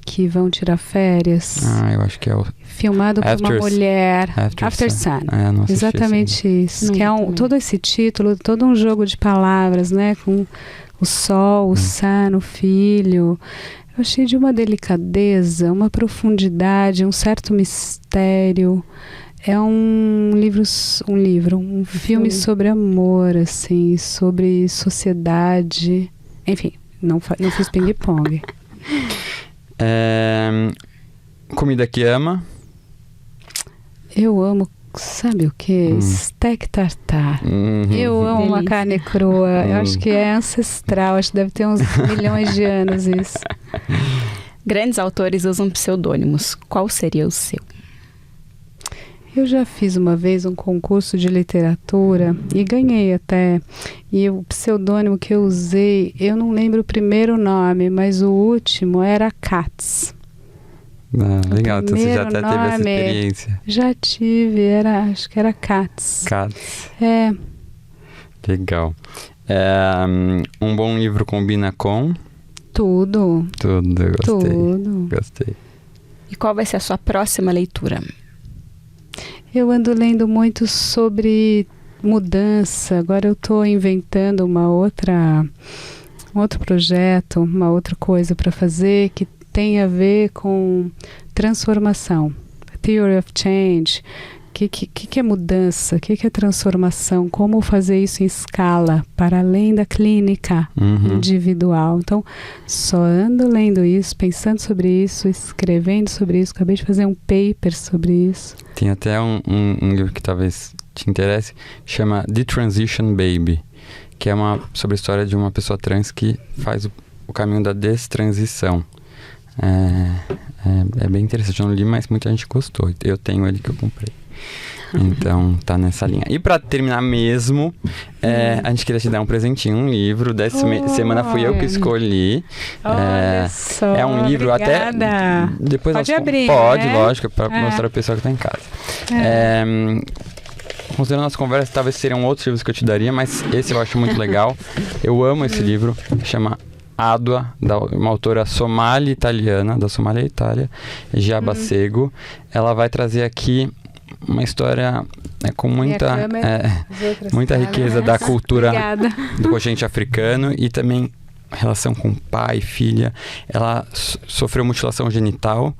que vão tirar férias. Eu acho que é o... Filmado por uma mulher. After Sun. Não assisti. Exatamente isso. Que é todo esse título, todo um jogo de palavras, né? Com o sol, o sun, o filho. Eu achei de uma delicadeza, uma profundidade, um certo mistério. É um filme sobre amor, assim, sobre sociedade. Enfim, não fiz ping-pong. Comida que ama? Eu amo, sabe o quê? Steak tartar. Eu amo uma carne crua. Eu acho que é ancestral, acho que deve ter uns milhões de anos isso. Grandes autores usam pseudônimos. Qual seria o seu? Eu já fiz uma vez um concurso de literatura e ganhei até. E o pseudônimo que eu usei, eu não lembro o primeiro nome, mas o último era Katz. Legal, então você já até teve essa experiência. Já tive, acho que era Katz. Katz. Legal. Um bom livro combina com? Tudo, eu gostei. Tudo. Gostei. E qual vai ser a sua próxima leitura? Eu ando lendo muito sobre mudança. Agora eu estou inventando um outro projeto, uma outra coisa para fazer que tem a ver com transformação. Theory of Change. O que é mudança? O que é transformação? Como fazer isso em escala, para além da clínica individual. Então, só ando lendo isso, pensando sobre isso, escrevendo sobre isso. Acabei de fazer um paper sobre isso. Tem até um livro que talvez te interesse, chama The Transition Baby, que é sobre a história de uma pessoa trans que faz o caminho da destransição. É bem interessante, eu não li, mas muita gente gostou. Eu tenho ele que eu comprei. Então, tá nessa linha. E pra terminar mesmo, a gente queria te dar um presentinho, um livro. Dessa semana fui eu que escolhi. Olha só, é um livro obrigada. Até... Depois pode abrir, Pode, né? lógico, pra mostrar ao pessoal que tá em casa. Considerando as conversas, talvez seriam outros livros que eu te daria, mas esse eu acho muito legal. Eu amo esse livro, chama Adua, uma autora somali-italiana, da Somália, Itália, Giaba Sego. Ela vai trazer aqui uma história com muita riqueza da cultura do continente africano e também relação com pai, filha. Ela sofreu mutilação genital,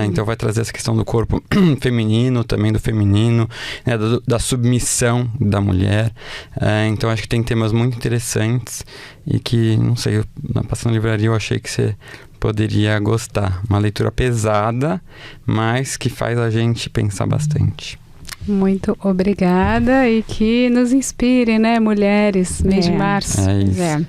então vai trazer essa questão do corpo feminino, também do feminino, né, da submissão da mulher. Então acho que tem temas muito interessantes e que, não sei, passando na livraria eu achei que você poderia gostar. Uma leitura pesada, mas que faz a gente pensar bastante. Muito obrigada e que nos inspire, né, mulheres, mês de março. É isso.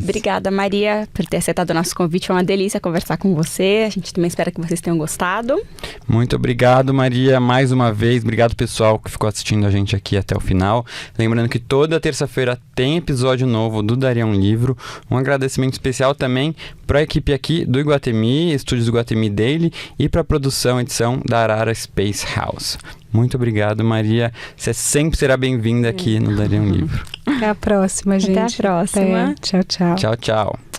Obrigada, Maria, por ter aceitado o nosso convite. É uma delícia conversar com você. A gente também espera que vocês tenham gostado. Muito obrigado, Maria, mais uma vez. Obrigado, pessoal, que ficou assistindo a gente aqui até o final. Lembrando que toda terça-feira tem episódio novo do Daria um Livro. Um agradecimento especial também para a equipe aqui do Iguatemi, Estúdios do Iguatemi Daily, e para a produção e edição da Arara Space House. Muito obrigado, Maria. Você sempre será bem-vinda aqui no Daria um Livro. Até a próxima, gente. Até a próxima. Tchau, tchau. Tchau, tchau.